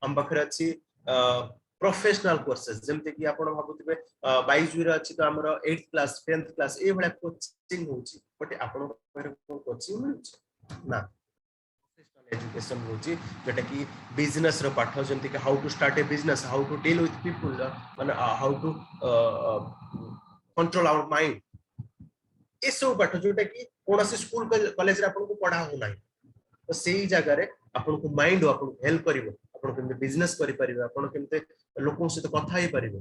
हम बखरे अछि प्रोफेशनल कोर्सेस जेमते कि आपण भाबुतिबे बाइजू रे अछि तो हमर 8th क्लास 10th क्लास ए बळे कोचिंग होची बट आपण कोचिंग मिलुची ना एजुकेशन होची जेटा कि बिजनेस रो पाठ जेंति कि how to start a business how to deal with people माने how to control our mind ए सब पाठ जोटा कि कोनोसी स्कूल कॉलेज रे आपन को पढ़ा हो नाही तो सेही जगह रे आपन को माइंड आपन को हेल्प करिवो आपन केमते बिजनेस करि परिबे आपन केमते लोकन से कथा ही परिबे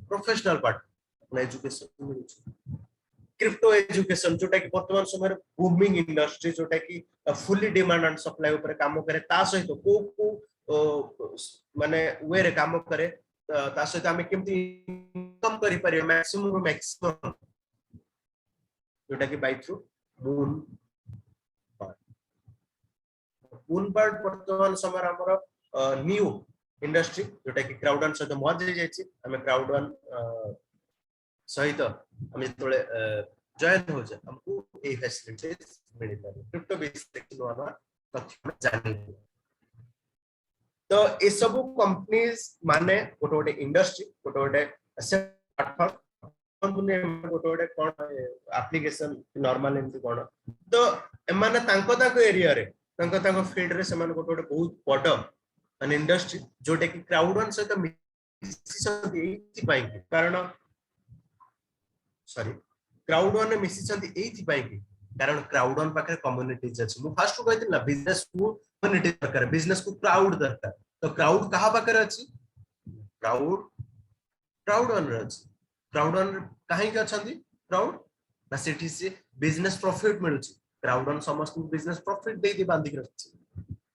प्रोफेशनल पार्ट एजुकेशन मिलुची क्रिप्टो एजुकेशन जोटा कि वर्तमान समय बूमिंग इंडस्ट्री जोटा कि फुली डिमांड एंड सप्लाई ऊपर काम करे ता सहित को माने वे रे काम करे ता सहित हम केमती इनकम करि परिबे मैक्सिमम जोटा कि बाय थ्रू मून पार्ट वर्तमान समय हमर न्यू इंडस्ट्री जोटा कि क्राउड वन सहित मर्ज हो जायछि हमें क्राउड वन सहित हम जतले जॉइन हो जाए हमको ए फैसिलिटीज मिल पारे क्रिप्टो बेस्ड नोवा तथ्य जानि तो ए सब कंपनीज माने गोटे गोटे इंडस्ट्री गोटे गोटे प्लेटफॉर्म गोटे कोन एप्लीकेशन नॉर्मल एमती कोन तो एमाने तांको एरिया रे तांको फील्ड रे समान गोटे गोटे बहुत बड़ an इंडस्ट्री जोटे कि क्राउड वन सहित मिसिसंती एथि पाई कारण सॉरी क्राउड वन मिसिसंती एथि पाई कारण क्राउड वन पाखरे कम्युनिटीज अछि मु फर्स्ट को कहथिला बिजनेस को कम्युनिटी दरकार बिजनेस को क्राउड दरकार तो क्राउड कहा पाखरे अछि क्राउड वन रे अछि क्राउड वन काहे के अछंती क्राउड ना सेठी से बिजनेस प्रॉफिट मिलुछि क्राउड वन समस्त बिजनेस प्रॉफिट दे दे बांधी रछि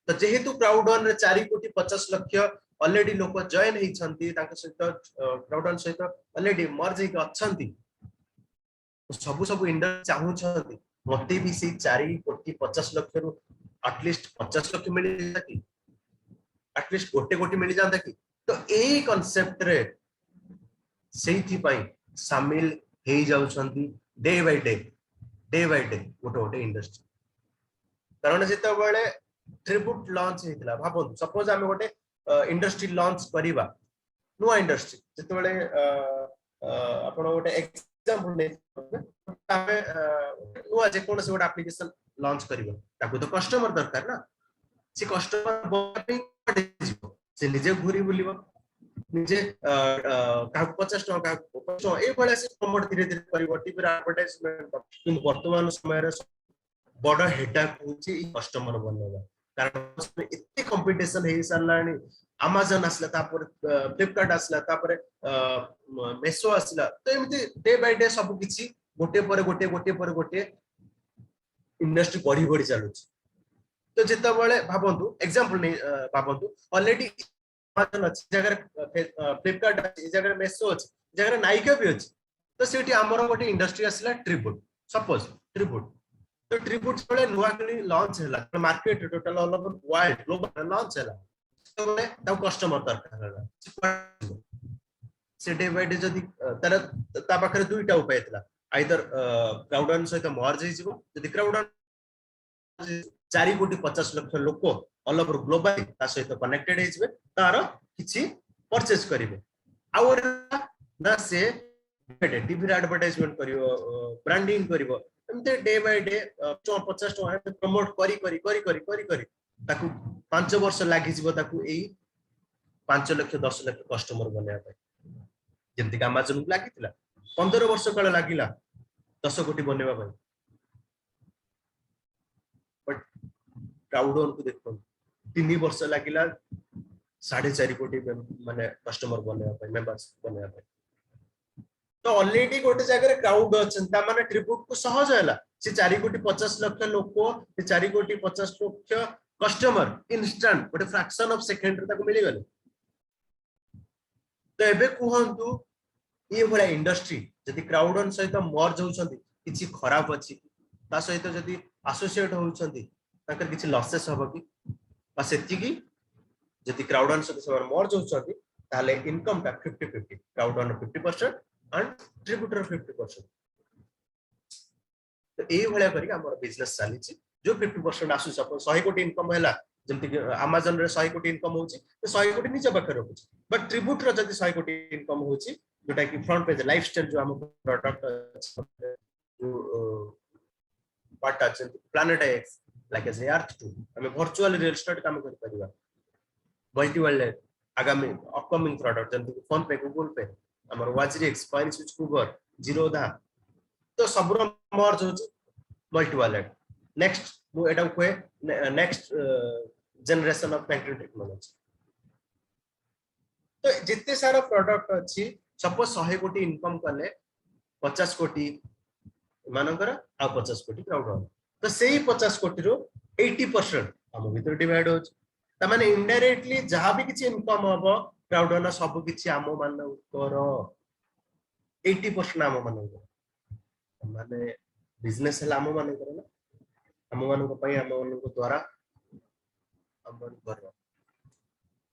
तो जेहेतु क्राउड वन रे 4 कोटी 50 लाख ऑलरेडी लोक जॉइन हेइ छंती ताके सहित क्राउड वन सहित ऑलरेडी मर्ज हेइ अछंती सब इंडस्ट्री चाहू छंती मते भी से 4,50,00,000 रु एटलिस्ट 50,00,000 मिल जाता कि एटलिस्ट गोटे गोटे मिल जाता कि तो ए कांसेप्ट रे सेठी पई शामिल हे जाउछंती डे बाय डे गोटे गोटे इंडस्ट्री कारण जेते बेले ट्रिब्यूट लॉन्च हेतला भाबो सपोज आमे गोटे इंडस्ट्री लॉन्च करिबा नुआ इंडस्ट्री जेते बेले आपण गोटे एग्जांपल ने आमे नुआ जे कोन से गोटे एप्लीकेशन लॉन्च करिबा ताकू तो कस्टमर दरकार ना से कस्टमर बॉडी से निजे घुरी बुलिबो निजे का 50 टका का ए भले से प्रमोट धीरे धीरे करिवो टीवी एडवर्टाइजमेंट किंतु वर्तमान समय रे बड़ हेडाक होची कस्टमर बनवा कारण इतने कंपटीशन हे सरलानी अमेज़न आसला तापर फ्लिपकार्ट आसला तापर मेसो आसला तो एमती डे बाय डे सब किछि गोटे पर गोटे इंडस्ट्री बढ़ी बढ़ी चलु तो जेता बेले भाबंतु एग्जांपल नै भाबंतु ऑलरेडी अमेज़न अछि जगर फ्लिपकार्ट अछि जगर मेसो अछि जगर नाइका भी अछि तो सेठी हमर गोटे इंडस्ट्री आसला ट्रिब्यूट सपोज ट्रिब्यूट तो ट्रिब्यूट बड़े नुआ कली लॉन्च हैला market total all over world global launch हैला तो बड़े ता कस्टमर दरकार हैला से डे बाय डे जदी तार ता पाखरे दुईटा उपाय थिला आइदर क्राउडन सहित मर्ज हे जिवो जदी क्राउडन 4,50,00,000 लोक ऑल ओवर ग्लोबल ता सहित कनेक्टेड हे जिवे तार किछि परचेज करिवे आवर ना से टीवी एडवर्टाइजमेंट करिवो ब्रांडिंग करिवो एमते डे बाय डे 50 टका प्रमोट करी ताकू 5 वर्ष लागि जिवो ताकू एई 5 लाख 10 लाख कस्टमर बनेया पाई जेमति अमेज़न को लागितिला 15 वर्ष काल लागिला 10 कोटी बनेवा पाई बट क्राउडन को देखो 3 वर्ष लागिला 4.5 कोटी माने कस्टमर बनेवा पाई मेंबर्स बनेवा पाई तो ऑलरेडी गोटे जगह क्राउड अच्छा माने ट्रिब्यूट को सहज हैला से 4,50,00,000 लोक से 4,50,00,000 कस्टमर इंस्टेंट गोटे फ्रैक्शन ऑफ सेकंड रे ताको मिली गले तो एबे कुहंतु ये भला इंडस्ट्री जदि क्राउडन सहित मर्ज होउछंती किछि खराब अछि ता सहित जदि एसोसिएट होउछंती ताकर किछि लॉसेस होबो कि बा सेति की जदि क्राउडन सहित मर्ज होउछंती ताले इनकम ता 50-50 क्राउडन 50% and distributor 50% तो ए भले करी हमर बिजनेस चाली छी जो 50% आसु सपोज 100 कोटी इनकम हैला जेमति कि अमेज़न रे 100 कोटी इनकम होची तो 100 कोटी निजे बकर रखुची बट ट्रिब्यूट रो जदी 100 कोटी इनकम होची जोटा कि फ्रंट पेज लाइफस्टाइल जो हम प्रोडक्ट जो पार्ट अछि planet X like as earth 2 हम वर्चुअल रियल एस्टेट काम कर परिबा मल्टी वर्ल्ड आगामी अपकमिंग प्रोडक्ट जेमति फोन पे गूगल पे हमर वाचरी एक्सपायर स्विच कुबर जीरो दा तो सबरो मर्ज हो मल्टी वॉलेट नेक्स्ट मु एटा कोए next generation of banking technology तो जितने सारा प्रोडक्ट अछि सपोज 100 कोटी इनकम करले 50 कोटी मानकर आ 50 कोटी क्राउड तो सेही 50 कोटी रो 80% हम भीतर डिवाइड हो त माने इनडायरेक्टली जहां भी किछि इनकम हबो क्राउड सब किछि आम मानकर 80% आम मानकर माने बिजनेस है आम मानकर ना आम मान द्वारा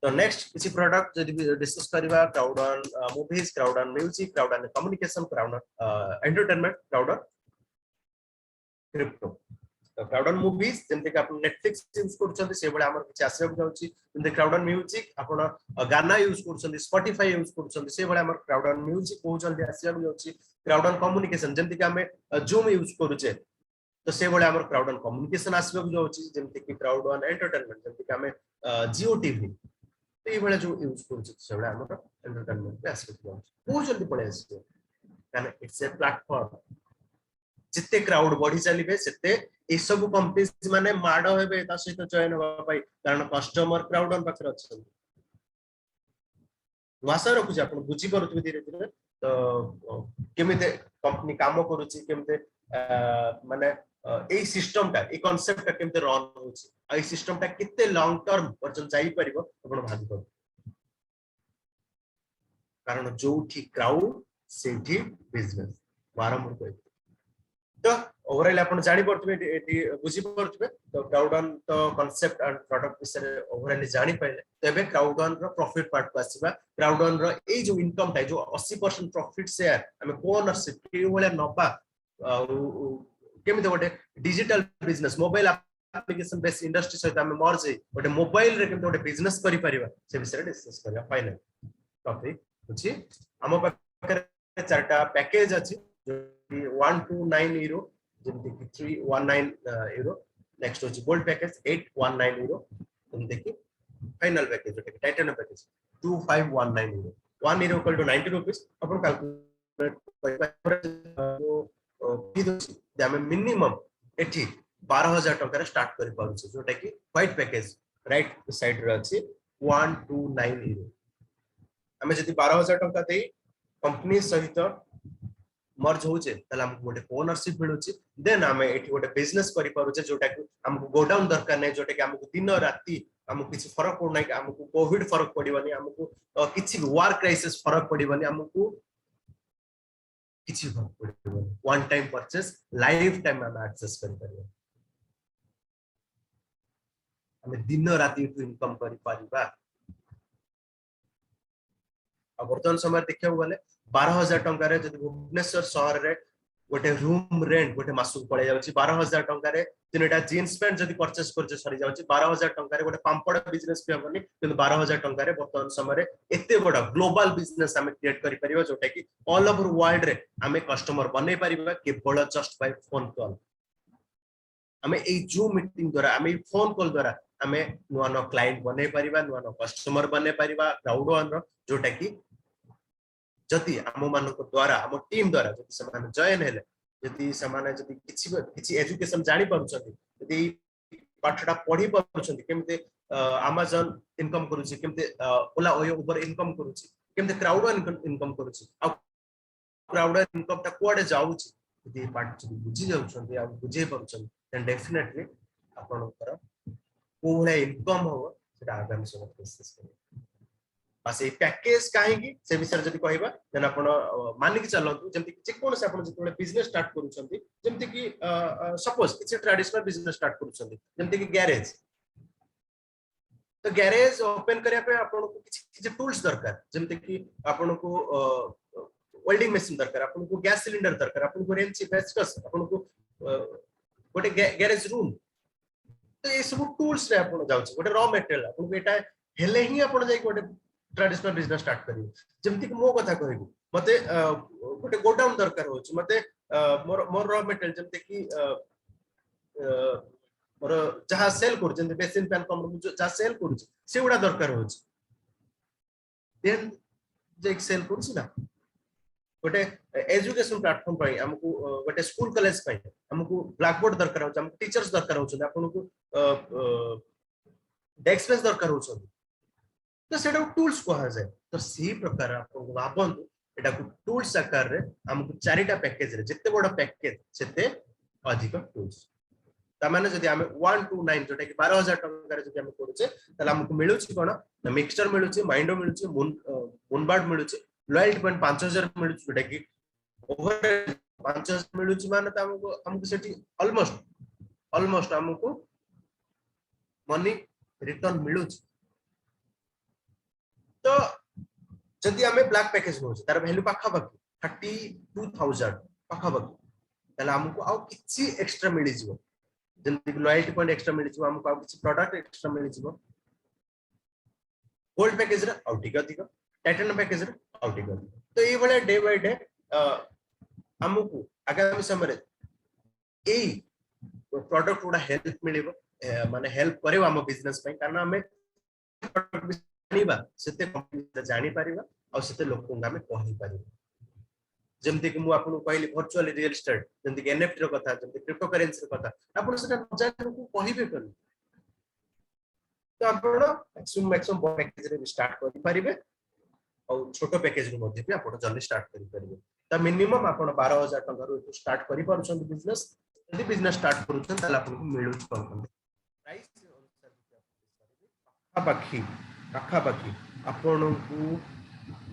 तो नेक्स्ट किसी प्रोडक्ट जदि डिस्कस करबा क्राउडन मूवीज क्राउडन म्यूजिक क्राउडन कम्युनिकेशन क्राउडन एंटरटेनमेंट क्राउडन क्रिप्टो तो क्राउडन मूवीज जेमते कि आपण नेटफ्लिक्स यूज करछन्ते से बळे हमर किछ आसे जाउची जेमते क्राउडन म्यूजिक आपण गाना यूज करछन्ते स्पॉटिफाई यूज करछन्ते से बळे हमर क्राउडन म्यूजिक बहुत जल्दी आसे जाउची क्राउडन कम्युनिकेशन जेमते कि हमें जूम यूज करूचे तो से बळे हमर क्राउडन कम्युनिकेशन आसे जाउची जेमते कि क्राउडन एंटरटेनमेंट जेमते कि हमें जियो टीवी तो ये बळे जो यूज करूचे से बळे हमर एंटरटेनमेंट पे आसे जाउची बहुत जल्दी पळे आसे कारण इट्स ए प्लेटफॉर्म जिते क्राउड बढ़ी चलिए सेते ए सब कंपनीज माने माड हेबे ता सहित जॉइन होबा पाई कारण कस्टमर क्राउडन पाखर अछि वासा रखु आपण बुझी परथु धीरे धीरे तो केमिते कंपनी काम करूची केमिते माने ए सिस्टम ता ए कांसेप्ट ता केमिते रन होची ए सिस्टम ता किते लॉन्ग टर्म पर्यंत जाई परिबो आपण भाबी पर कारण जो ठी क्राउड सेठी बिजनेस बारंबार कोइ तो ओवरऑल आपण जानि परतबे एटी बुझी परतबे तो क्राउडन तो कांसेप्ट एंड प्रोडक्ट विषय ओवरऑल जानि पाइले तबे क्राउडन रो प्रॉफिट पार्ट को आसीबा क्राउडन रो ए जो इनकम था जो 80% प्रॉफिट शेयर हमें ओनरशिप के वाला नबा केमिते गोटे digital business mobile application base industry सहित हमें मर्ज गोटे मोबाइल रे केमिते गोटे बिजनेस करि परिबा से विषय डिस्कस करिया फाइनल टॉपिक बुझी हम पाखरे चारटा पैकेज अछि 129 euro जेमते कि 319 euro नेक्स्ट होची गोल्ड पैकेज 819 euro जेमते कि final package Jote titanium package 2519 euro 1 euro equal to 90 rupees upon calculate की दोसी हम मिनिमम एठी 12000 टका रे स्टार्ट करि पाउ छै जोटा कि व्हाइट पैकेज राइट साइड रे अछि 129 euro हमें जदि 12000 टका देई कंपनी सहित मर्ज होचे तले हमको गोटे ओनरशिप मिलुची देन हमें एठी गोटे बिजनेस करि पारुचे जोटा कि हमको गोडाउन दरकार नै जोटा कि हमको दिन राती हमको किछि फरक पड़ नै हमको कोविड फरक पड़िबनी हमको किछि वार क्राइसिस फरक पड़िबनी हमको किछि फरक पड़िबनी one time purchase life time हम एक्सेस करि परिबो हमें दिन राती इनकम करि परिबा अब वर्तमान समय देखिया गले 12000 टंका रे जदि भुवनेश्वर शहर रे गोटे रूम रेंट गोटे मासु पड़े जाउची 12000 टंका रे तीनटा जींस पैंट जदि परचेस करजे सरी जाउची 12000 टंका रे गोटे पांपड़ बिजनेस पे हमनी किंतु 12000 टंका रे वर्तमान समय रे एते बडा ग्लोबल बिजनेस हमें क्रिएट करि परिबा जोटा कि ऑल ओवर वर्ल्ड रे हमें कस्टमर बनै परिबा केवल जस्ट बाय फोन कॉल हमें ए जूम मीटिंग द्वारा हमें फोन कॉल द्वारा हमें नुआ नो क्लाइंट बनै परिबा नुआ नो कस्टमर बनै परिबा क्राउड वन रो जोटा कि जति हम मानको द्वारा हम टीम द्वारा जति समान जॉइन हेले जति समान जति किछि एजुकेशन जानि परुछथि जति पाठडा पढी परुछथि केमते अमेज़न इनकम करूछि केमते ओला ओयो ऊपर इनकम करूछि केमते क्राउड इनकम करूछि आ क्राउड इनकम ता कोडे जाउछि जति पाठ जति बुझी जाउछथि आ बुझे परुछथि देन डेफिनेटली आपनकर कोहे इनकम हो सेटा आगामी समय डिस्कस करियो बस ए पैकेज काहेकी से विषय जति कहबा देन आपण मानि कि चलंतु जेमति कि कोन से आपण जति बिजनेस स्टार्ट करूछंती जेमति कि सपोज किछि ट्रेडिशनल बिजनेस स्टार्ट करूछंती जेमति कि गैरेज तो गैरेज ओपन करिया पे आपण को किछि टूल्स दरकार जेमति कि आपण को वेल्डिंग मशीन दरकार आपण को गैस सिलेंडर दरकार आपण को रेंच पेचकस आपण को गोटे गैरेज रूम तो ये सब टूल्स रे आपण जाउछ गोटे रॉ मटेरियल आपण को एटा हेले ही आपण जाई गोटे ट्रेडिशनल बिजनेस स्टार्ट करियो जेमति कि मो कथा कहबी मते गोटे गोडाउन दरकार होछ मते मोर रॉ मटेरियल जेमति कि मोर जहां सेल कर जेमति बेसिन पैन कम जहां सेल कर से उडा दरकार होछ देन जे सेल करछि ना गोटे एजुकेशन प्लेटफॉर्म पई हमकु गोटे स्कूल कॉलेज पई हमकु ब्लैक बोर्ड दरकार होछ हमकु टीचर्स दरकार होछ आपनको डेस्क स्पेस दरकार होछ तो सेटा टूल्स कहा जाए तो सी प्रकार आपको भाबंतु एटा को टूल्स आकार रे हमको चारिटा पैकेज रे जत्ते बड़ पैकेज सेते अधिक टूल्स ता माने जदि हम 129 जोटा कि 12000 टका रे जदि हम करूचे तला हमको मिलुची कोन मिक्सचर मिलुची माइंडो मिलुची मुनबार्ड मिलुची लॉयल्टी पॉइंट 5000 मिलुची जोटा कि ओवर 5000 मिलुची माने त हमको सेठी ऑलमोस्ट हमको मनी रिटर्न मिलुची तो जदि हमें ब्लैक पैकेज हो तार वैल्यू पाखा बाकी 32000 पाखा बाकी तले हमको आ किछि एक्स्ट्रा मिलि जिवो जंति लॉयल्टी पॉइंट एक्स्ट्रा मिलि जिवो हमको आ किछि प्रोडक्ट एक्स्ट्रा मिलि जिवो गोल्ड पैकेज रे आ ठीक अधिक टाइटेनियम पैकेज रे आ ठीक अधिक तो ए बळे डे बाय डे हमको आगामी समय रे ए प्रोडक्ट उडा हेल्प मिलिबो माने हेल्प करेबो हम बिजनेस पई कारण हमें सेते कंपनी जानि परिबा और सेते लोकन हमें कहि परिबा जेमति कि मु आपन कहली वर्चुअल रियल एस्टेट जेमति कि एनएफटी रो कथा जेमति क्रिप्टो करेंसी रो कथा आपन सेटा जानि को कहिबे करनी तो आपन मैक्सिमम पैकेज रे स्टार्ट करि परिबे और छोटो पैकेज रो मध्ये भी आपन जल्दी स्टार्ट करि परिबे त मिनिमम आपन 12000 टका रो स्टार्ट करि पारुछन बिजनेस यदि बिजनेस स्टार्ट करूछन तला आपन को मिलुछ कोन प्राइस पाखापाखि आपण को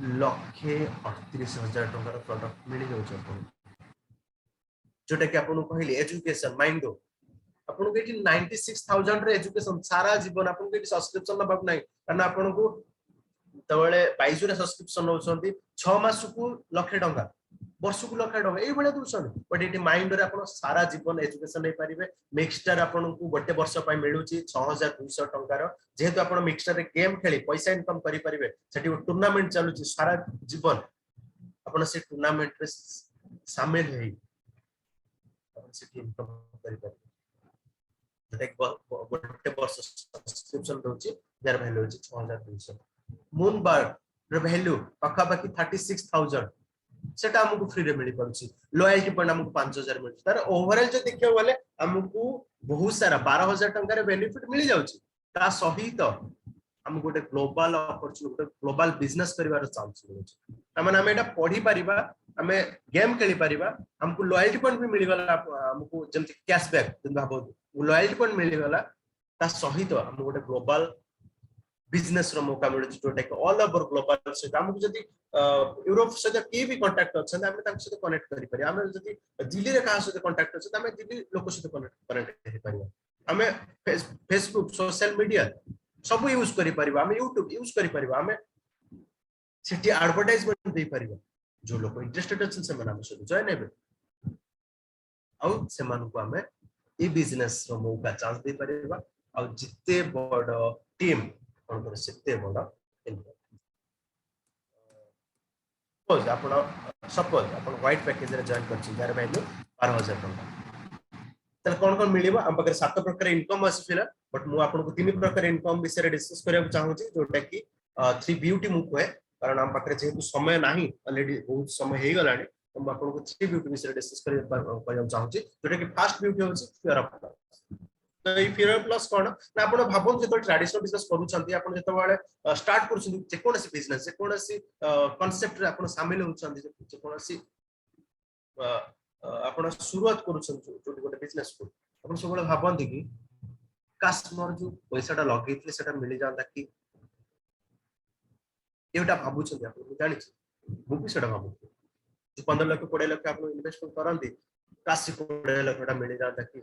1,38,000 टका प्रोडक्ट मिल जाउछ जोटा कि आपन कहले एजुकेशन माइंडो आपन के 96,000 रे एजुकेशन सारा जीवन आपन के सब्सक्रिप्शन नबाक नाही कारण आपन को तबले 22 रे सब्सक्रिप्शन होउछंती 6 मास को लाख टंका वर्ष को लाख टंका एई बळे दुसन बट एटी माइंड रे आपन सारा जीवन एजुकेशन नै परिबे मिक्सचर आपन को गोटे वर्ष पय मिलुची 6200 टंका रो जेहेतु आपन मिक्सचर रे गेम खेली पैसा इनकम करि परिबे सेठी टूर्नामेंट चालुची सारा जीवन आपन से टूर्नामेंट रे शामिल हेई आपन से इनकम करि परिबे एक गोटे वर्ष सब्सक्रिप्शन दोची यार वैल्यू होची 6200 मून बार रे वैल्यू पक्का बाकी 36000 सेटा हमकु फ्री रे मिली पड़छि लॉयल्टी पॉइंट हमकु 5000 मिलछि तार ओवरऑल जो देखियो वाले हमकु बहुत सारा 12000 टंका रे बेनिफिट मिली जाउछि ता सहित हम गोटे ग्लोबल अपॉर्चुनिटी ग्लोबल बिजनेस करिवार चांस मिलछि तमन हम एटा पढी परिबा हमें गेम खेली परिबा हमकु लॉयल्टी पॉइंट भी मिली गला हमकु जेमति कैशबैक जन भाबो लॉयल्टी पॉइंट मिली गला ता सहित हम गोटे ग्लोबल बिजनेस रो मौका मिलछि जोटा कि ऑल ओवर ग्लोबल से हमकु जदी यूरोप से के भी कांटेक्ट अछन हम ताक से कनेक्ट करि पारि हम जदी दिल्ली रे का से कांटेक्ट अछ हम दिल्ली लोक से कनेक्ट करि पारि हम फेसबुक सोशल मीडिया सब यूज करि परिबा हम यूट्यूब यूज करि परिबा हम सिटी एडवर्टाइजमेंट दे परिबा जो लोक इंटरेस्टेड अछन से मना से जॉइन हेबे आउ से मान को हम ई बिजनेस रो मौका चांस दे परिबा आउ जिते बड़ टीम कोन करे सेते बड़ इनकम सपोज आपण व्हाइट पैकेज रे जॉइन करछि यार वैल्यू 12000 टका तले कोन कोन मिलिबो हम पकरे 7 प्रकार इनकम आसीला बट मु आपन को 3 प्रकार इनकम विषय रे डिस्कस करिया चाहू छी जोटा कि 3 ब्यूटी मु कोए कारण हम पकरे जेतु समय नाही ऑलरेडी बहुत समय हे गलानी हम आपन को 3 ब्यूटी विषय रे डिस्कस करिया चाहू छी जोटा कि फर्स्ट ब्यूटी होछि फियर ऑफ तो ई फियर प्लस कोन ना आपण भाबन जे तो ट्रेडिशनल बिजनेस करू छथि आपण जेतो बाळे स्टार्ट करू छथि जे कोनसी बिजनेस जे कोनसी कांसेप्ट रे आपण शामिल होउ छथि जे कोनसी आपण शुरुआत करू छथि जो गोटे बिजनेस को आपण सब बाळे भाबन कि कस्टमर जो पैसाटा लगेइतले सेटा मिली जांदा कि एटा भाबु छथि आपण जानि छी मु भी सेटा भाबु जे 15 लाख 20 लाख आपण इन्वेस्टमेंट करंती कासी 20 लाखटा मिली जांदा कि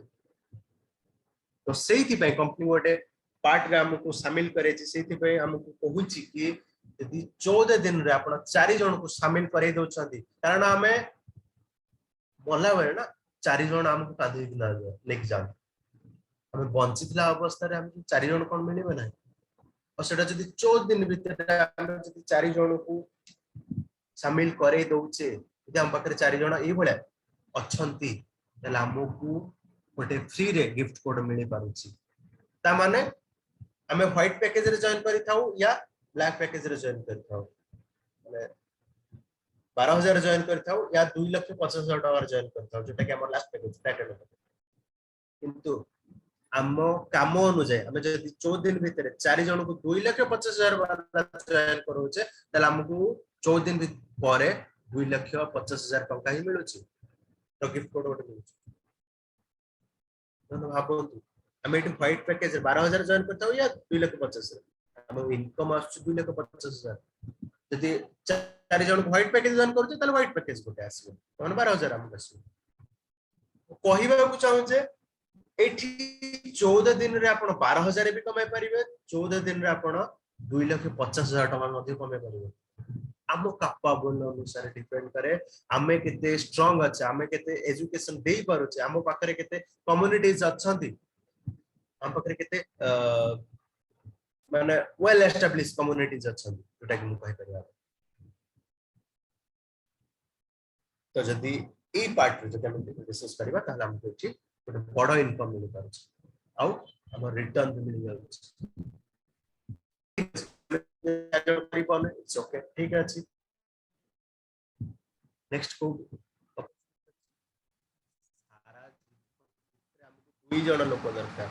तो सेही पे कंपनी गोटे पार्ट रे हमको शामिल करे छी सेही पे हमको कहूची कि यदि 14 दिन रे आपण 4 जन को शामिल करे दउ छथि कारण हमें बोला बेले ना 4 जन हमको कांदी ना लेक जा हमें बंचितला अवस्था रे हम 4 जन कोन मिलिबे ना और सेटा जदि 14 दिन भीतर हम जदि 4 जन को शामिल करे दउचे यदि हम पकरे 4 जन ए भले अछंती तला हमको गोटे फ्री रे गिफ्ट कोड मिली पारुची ता माने हमें व्हाइट पैकेज रे जॉइन करि थाउ या ब्लैक पैकेज रे जॉइन करि थाउ माने 12000 जॉइन करि थाउ या 2,50,000 टका जॉइन करि थाउ जेटा कि हमर लास्ट पैकेज टाइटल किंतु हम काम अनुसार हमें जदि 14 दिन भीतर 4 जन को 2,50,000 वाला जॉइन करूचे तला हमको 14 दिन परे 2,50,000 टका ही मिलुची तो गिफ्ट कोड गोटे मिलुची भाबंतु हम एटी व्हाइट पैकेज 12000 जॉइन करता हो या 2,50,000 हम इनकम आछ 2,50,000 यदि 4 जन व्हाइट पैकेज जॉइन करते ताले व्हाइट पैकेज गोटे आसीबो तने 12000 हम आसीबो कहिबा को चाहू जे एठी 14 दिन रे आपण 12000 भी कमाई परिबे 14 दिन रे आपण 2,50,000 टका मध्ये कमाई परिबे हम कैपेबल अनुसार डिपेंड करे हमें केते स्ट्रांग अछि हमें केते एजुकेशन देई पारो छै हम पाखरे केते कम्युनिटीज अछंती हम पाखरे केते माने वेल एस्टैब्लिश कम्युनिटीज अछंती जोटा कि मु कहि परिया तो जदी ए पार्ट रे जदी हम डिस्कस करबा ताला हम एठी गोटे बड़ इनकम मिल पारो छै आउ हम रिटर्न भी मिल जाउ इट्स ओके ठीक है अच्छी नेक्स्ट को दुई जन लोक दरकार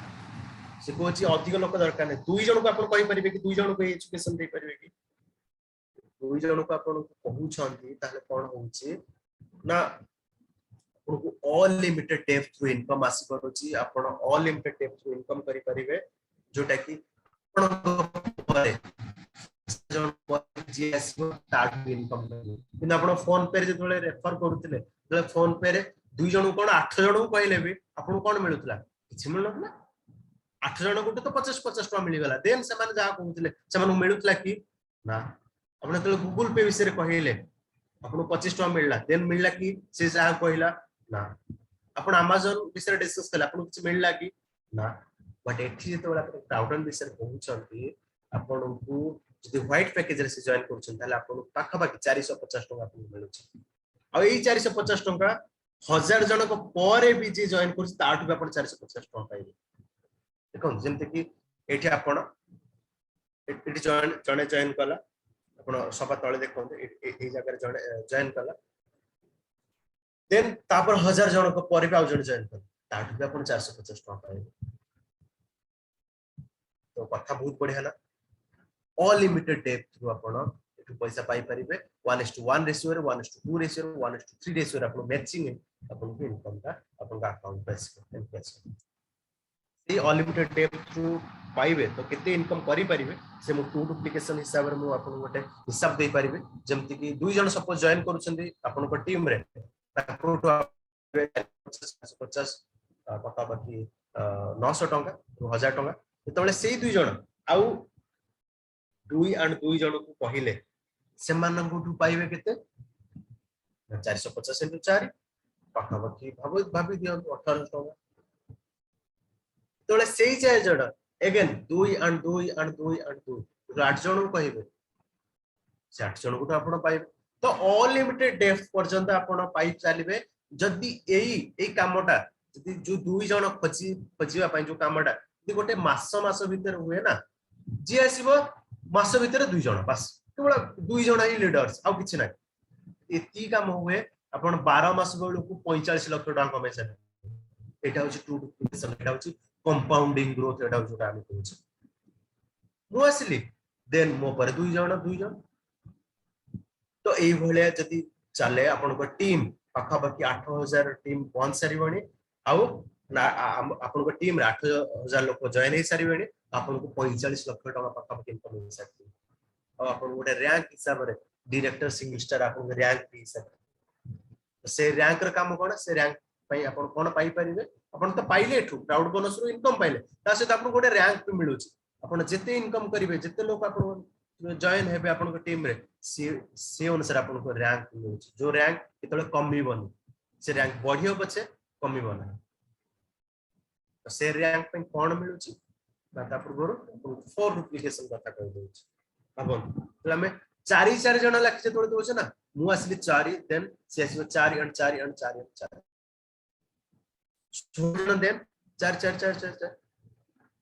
से कोची अधिक लोक दरकार नहीं दुई जन को आपण कहि परिबे कि दुई जन को एजुकेशन दे परिबे कि दुई जन को आपण कहू छंती ताले कोन होउची ना आपको all limited depth through income आसी परोची आपण all limited depth through income करि परिबे जोटा कि आपण फोन पे रे रेफर करूतिले फोन पे रे दुई जन कोन 8 जन को कहले भी आपन कोन मिलुतला किछि मिलुतला 8 जन को तो 50-50 टका मिली गला देन से माने जा कहउतले से माने मिलुतला कि ना आपन तो गूगल पे विषय कहले आपन 25 टका मिलला देन मिलला कि से जा कहला ना आपन Amazon विषय डिस्कस कला आपन किछि मिलला कि ना बट एठी जेते वाला क्राउडन विषय कहउछंती आपन को जदि व्हाइट पैकेज रे से जॉइन करछन ताले आपन पाखा बाकी 450 टका आपन मिलुछ आ एई 450 टका 1000 जनक परे भी जे जॉइन करछ ताठु भी आपन 450 टका पाइबे देखो जेंते कि एठी आपन एठी जने जॉइन कला आपन सभा तळे देखो ए जगह रे जने जॉइन कला देन तापर 1000 जनक परे भी आ जने जॉइन कला ताठु भी आपन 450 टका पाइबे तो कथा बहुत बढ़िया ना अनलिमिटेड डेप्थ थ्रू आपण एठु पैसा पाई परिबे 1:1 रेशियो रे 1:2 रेशियो रे 1:3 रेशियो रे आपण मैचिंग आपण के इनकम का आपण का अकाउंट पे से अनलिमिटेड डेप्थ थ्रू पाइबे तो केते इनकम करि परिबे से मु टू डुप्लीकेशन हिसाब रे मु आपण गोटे हिसाब दे परिबे जेमति कि दुई जन सपोज जॉइन करूछन्ती आपण को टीम रे ताको 50 पक्का बाकी 900 टका 1000 टका ततले सेही दुई जन आउ दुई एंड दुई जन को कहिले से मानन पाइबे केते 450 into 4 पक्का बाकी भाबी दियो 18 टका तोले सेही चाहे जड अगेन 2 एंड 2 एंड 2 एंड 2 तो 8 जन को कहिबे से 8 जन को तो आपण पाइबे तो अनलिमिटेड डेप्थ पर्यंत आपण पाइ चलिबे जदी एई कामटा जदी जो 2 जन खोजिबा पई जो कामटा जदी गोटे मास भीतर हुए ना जे आसीबो मास भीतर 2 जन बस केवल 2 जन ही लीडर्स आ किछि ना एती काम हुए आपण 12 मास बेलू को 45 लाख टका कमे से एटा होची टू डुप्लीकेशन एटा होची कंपाउंडिंग ग्रोथ एटा होची हम कहू मु आसली देन मो पर 2 जन तो एई भले जदी चले आपण को टीम पाखा बाकी 8000 टीम पहुंच सारीबणी आउ आपण को टीम रे 8000 लोक जॉइन हे सारीबणी आपण को 45 लाख टका पाखा बाकी इनकम हो सकती और आपण गोटे रैंक हिसाब रे डायरेक्टर सिंगल स्टार आपण रैंक हिसाब से रैंक रे काम कोन से रैंक पई आपण कोन पाई परिबे आपण तो पाइले एठु क्राउड बोनस रो इनकम पाइले ता से आपण गोटे रैंक पे मिलुची आपण जेते इनकम करिवे जेते लोक आपण जॉइन हेबे आपण को टीम रे से अनुसार आपण को रैंक मिलुची जो रैंक केतले कमी बनी से रैंक बढ़ियो बचे कमी बना तो से रैंक पे कोन मिलुची बाता पूर्व 4 डुप्लीकेशन कथा कहि दोची अपन तो हमें 4 जन लक्ष्य तोड़ दोछ ना मु असली 4 देन से आसी 4 and 4 and 4 and 4 student then 4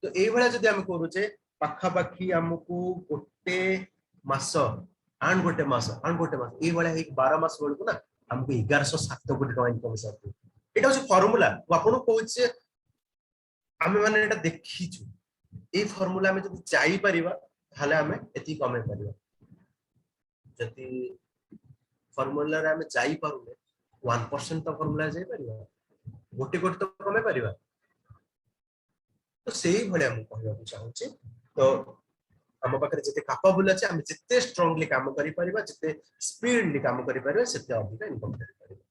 तो एई भला जदी हम करू छे पाखा पाखी हमकु गोटे मास आन गोटे मास एई भला एक 12 मास बेलू ना हमकु 1107 कोटी टका इनकम सकते एटा होची फार्मूला आपन कहू छे हम माने एटा देखि छु ए फार्मूला में जदी जाई परिबा ताले हमें एती कमे परिबा जदी फार्मूला रे हमें जाई पारुले 1% तो फार्मूला जाई परिबा गोटे गोटे तो कमे परिबा तो सेही भले हम कहबा चाहू छी तो हम पाखरे जते कैपेबल अछि हम जते स्ट्रांगली काम करि परिबा जते स्पीडली काम करि परिबा सेते अधिक इनकम करि परिबा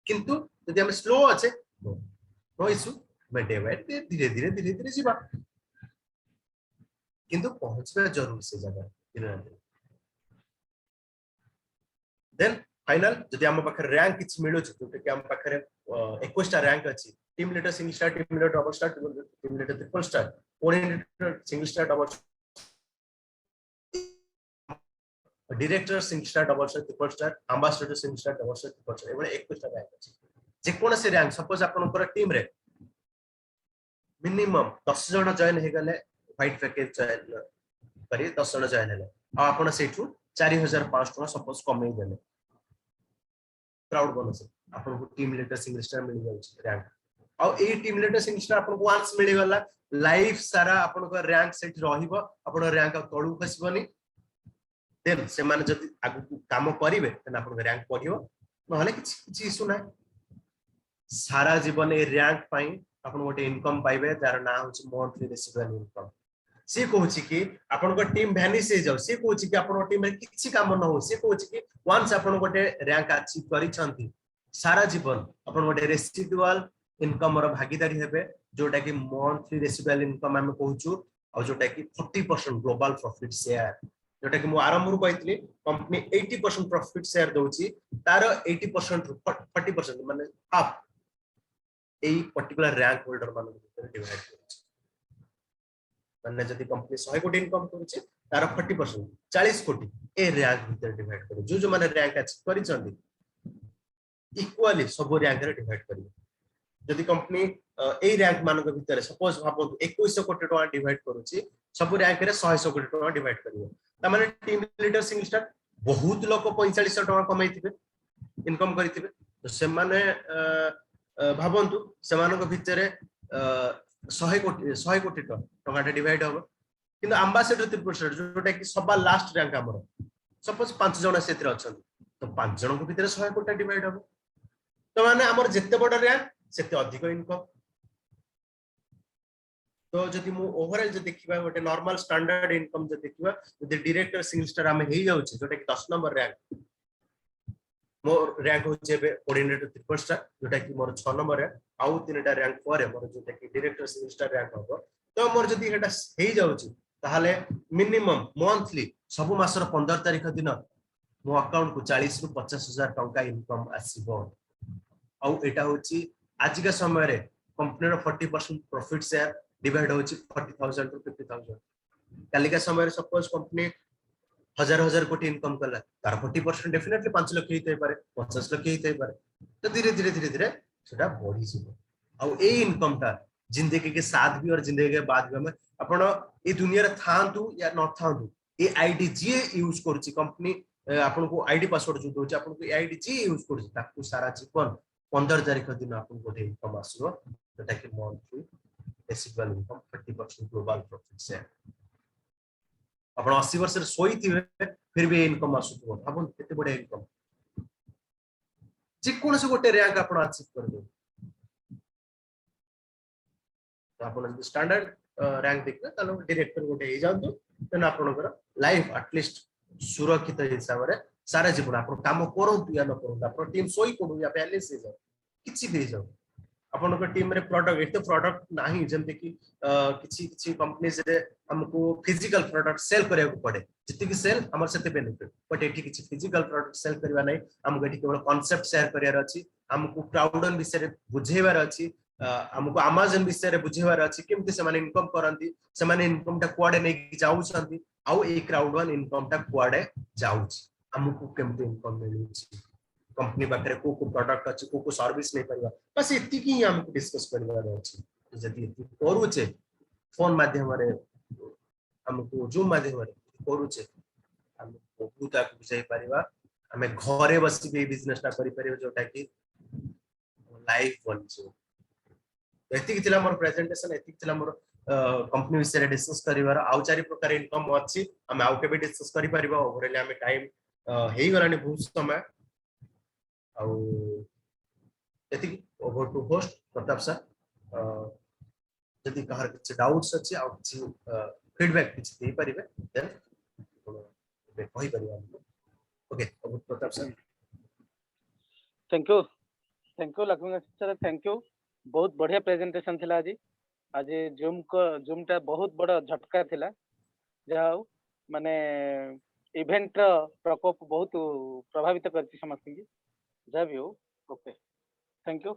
किंतु जदी हम स्लो अछि नो इशू मैं डे बाय डे धीरे जीवा किंतु पहुंचबा जरूर से जगह धीरे देन फाइनल जदी हम पाखरे रैंक किछ मिलु छ तो कि हम पाखरे 21 टा रैंक अछि team leader single star team leader double star team leader triple star coordinator single star double director single star double star triple star ambassador single star double star triple star एबले 21 टा rank अछि जे कोन से rank suppose आपनकर team रे minimum 10 जन join हे गले व्हाइट पैकेज जॉइन करी 10 जन जॉइन हेले आ आपण सेठू 4500 टका सपोज कमे देले क्राउड बोनस आपन को टीम लीडर सिंगल स्टार मिल जाउ रैंक आ ए टीम लीडर सिंगल स्टार आपन को वांस मिल गला लाइफ सारा आपन को रैंक सेट रहिबो आपन रैंक तळु खसबनी देन से माने जति आगु काम करिवे तन आपन को रैंक पढियो नहले किछि इशू नै सारा जीवन ए रैंक पई आपन गोटे इनकम पाइबे जार ना होछि मंथली रेसिडुअल इनकम से कहूछि कि आपन को टीम वैनिश हे जाउ से कहूछि कि आपन टीम रे किछि काम न हो से कहूछि कि वंस आपन गोटे रैंक अचीव करि छंती सारा जीवन अपन गोटे रेसिडुअल इनकम रो भागीदारी हेबे जोटा कि मंथली रेसिडुअल इनकम हम कहूछु और जोटा कि 40% ग्लोबल प्रॉफिट शेयर जोटा कि मु आरंभ रु कहतली कंपनी 80% प्रॉफिट शेयर दोची तार 80% 40% माने हाफ एई पर्टिकुलर रैंक होल्डर मान भीतर डिवाइड करूची माने जदी कंपनी 100 कोटी इनकम करूची तार 40% 40 कोटी ए रैंक भीतर डिवाइड करू जो जो माने रैंक अचीव करी चंदी इक्वाली सब रैंक रे डिवाइड करियो जदि कंपनी ए रैंक मान भीतर सपोज भाबो 2100 कोटी टका डिवाइड करूची सब रैंक रे 100 कोटी टका डिवाइड करियो त माने टीम लीडर सिंगल स्टार बहुत लोक 4500 टका कमाइथिबे इनकम करिथिबे तो से माने भाबंतु से मानक भीतर 100 कोटी टका डिवाइड हो किंतु एम्बेसडर त्रिपुर जोटा कि सबा लास्ट रैंक हमर सपोज 5 जण सेतिर अछन तो 5 जण को भीतर 100 कोटी डिवाइड हो तो माने हमर जत्ते बड़ रैंक सेते अधिक इनकम तो जदि मु ओवरऑल जे देखिबा गोटे नॉर्मल स्टैंडर्ड इनकम जे देखिबा जदि डायरेक्टर सिंगल स्टार हम हेई जाउछ जोटा कि 10 नंबर रैंक मोर रैंक हो जेबे कोऑर्डिनेटर त्रिपुर स्टार जोटा कि मोर 6 नंबर है आउ तीनटा रैंक पर मोर जोटा कि डायरेक्टर सिंगल स्टार रैंक हो तो मोर जदि हेटा हेई जाउछ ताहाले मिनिमम मंथली सब मासर 15 तारिख दिन मो अकाउंट को 40 रु 50,000 टंका इनकम आसीबो आउ एटा होची आज के समय रे कंपनी रो 40% प्रॉफिट शेयर डिवाइड होची 40,000 टू 50,000 काली का समय रे सपोज कंपनी हजार कोटी इनकम कला तार 40% डेफिनेटली 5 लाख हेते पारे 50 लाख हेते पारे तो धीरे धीरे सेटा बढ़ी जिवो आउ ए इनकम ता जिंदगी के साथ भी और जिंदगी के बाद भी हम आपण ए दुनिया रे थांतु या न थांतु ए आईडी जे यूज करची कंपनी आपन को आईडी पासवर्ड जो दोची आपन को आईडी जे यूज करची ताकू सारा जीवन 15 तारिख दिन आपन को इनकम आसो जोटा कि monthly residual income 30% global profit share अपन 80 वर्ष रे सोई थिबे फिर भी इनकम आसुथबो अपन केते बडे इनकम जे कोन से गोटे रैंक अपन अचीव कर दे तो अपन स्टैंडर्ड रैंक देखबे तनो डायरेक्टर गोटे हे जांतु तन आपनकर लाइफ एटलीस्ट सुरक्षित हिसाब रे सारा जीवन अपन काम करंतु या न करंतु अपन टीम सोई कोडु या बैलेंस हे जाओ किछि दे जाओ अपन को टीम रे प्रोडक्ट एते प्रोडक्ट नाही जेंते कि किछि किछि कंपनीज रे हमको फिजिकल प्रोडक्ट सेल करिया को पड़े जति कि सेल हमर सेते बेनिफिट बट एठी किछि फिजिकल प्रोडक्ट सेल करबा नै हमको एठी केवल कांसेप्ट शेयर करियार अछि हमको क्राउडन विषय रे बुझेबार अछि हमको अमेज़न विषय रे बुझेबार अछि केमति से माने इनकम करंती से माने इनकम टा कुआडे नै जाउ छंती आउ ए क्राउडन इनकम टा कुआडे जाउछि हमको केमति इनकम मिलुछि कंपनी बाकरे को प्रोडक्ट अछि को सर्विस नै परिबा बस एति की हमको डिस्कस करबार अछि जति करूचे फोन माध्यम रे हमको जूम माध्यम रे करूचे हम बहुत आक बुझाई परिबा हमें घरे बसी के बिजनेस ता करि परिबा जोटा कि लाइफ बनछु एति कि थिला मोर प्रेजेंटेशन एति थिला मोर कंपनी विषय डिस्कस करिवार आउ चारि प्रकार इनकम अछि हम आउ के भी डिस्कस करि परिबा ओवरले हमें टाइम हेई गलानी बहुत समय आउ एति over to host Pratap sir जदि कहार किछ डाउट्स अछि आ किछ फीडबैक किछ दे परिबे देन बे कहि परिबा okay over Pratap sir thank you Lakshman sir thank you बहुत बढ़िया प्रेजेंटेशन थिला आज जूम टा बहुत बड़ा झटका थिला जाओ माने इवेंट प्रकोप बहुत प्रभावित करछि समस्त की जब भी हो ओके थैंक यू।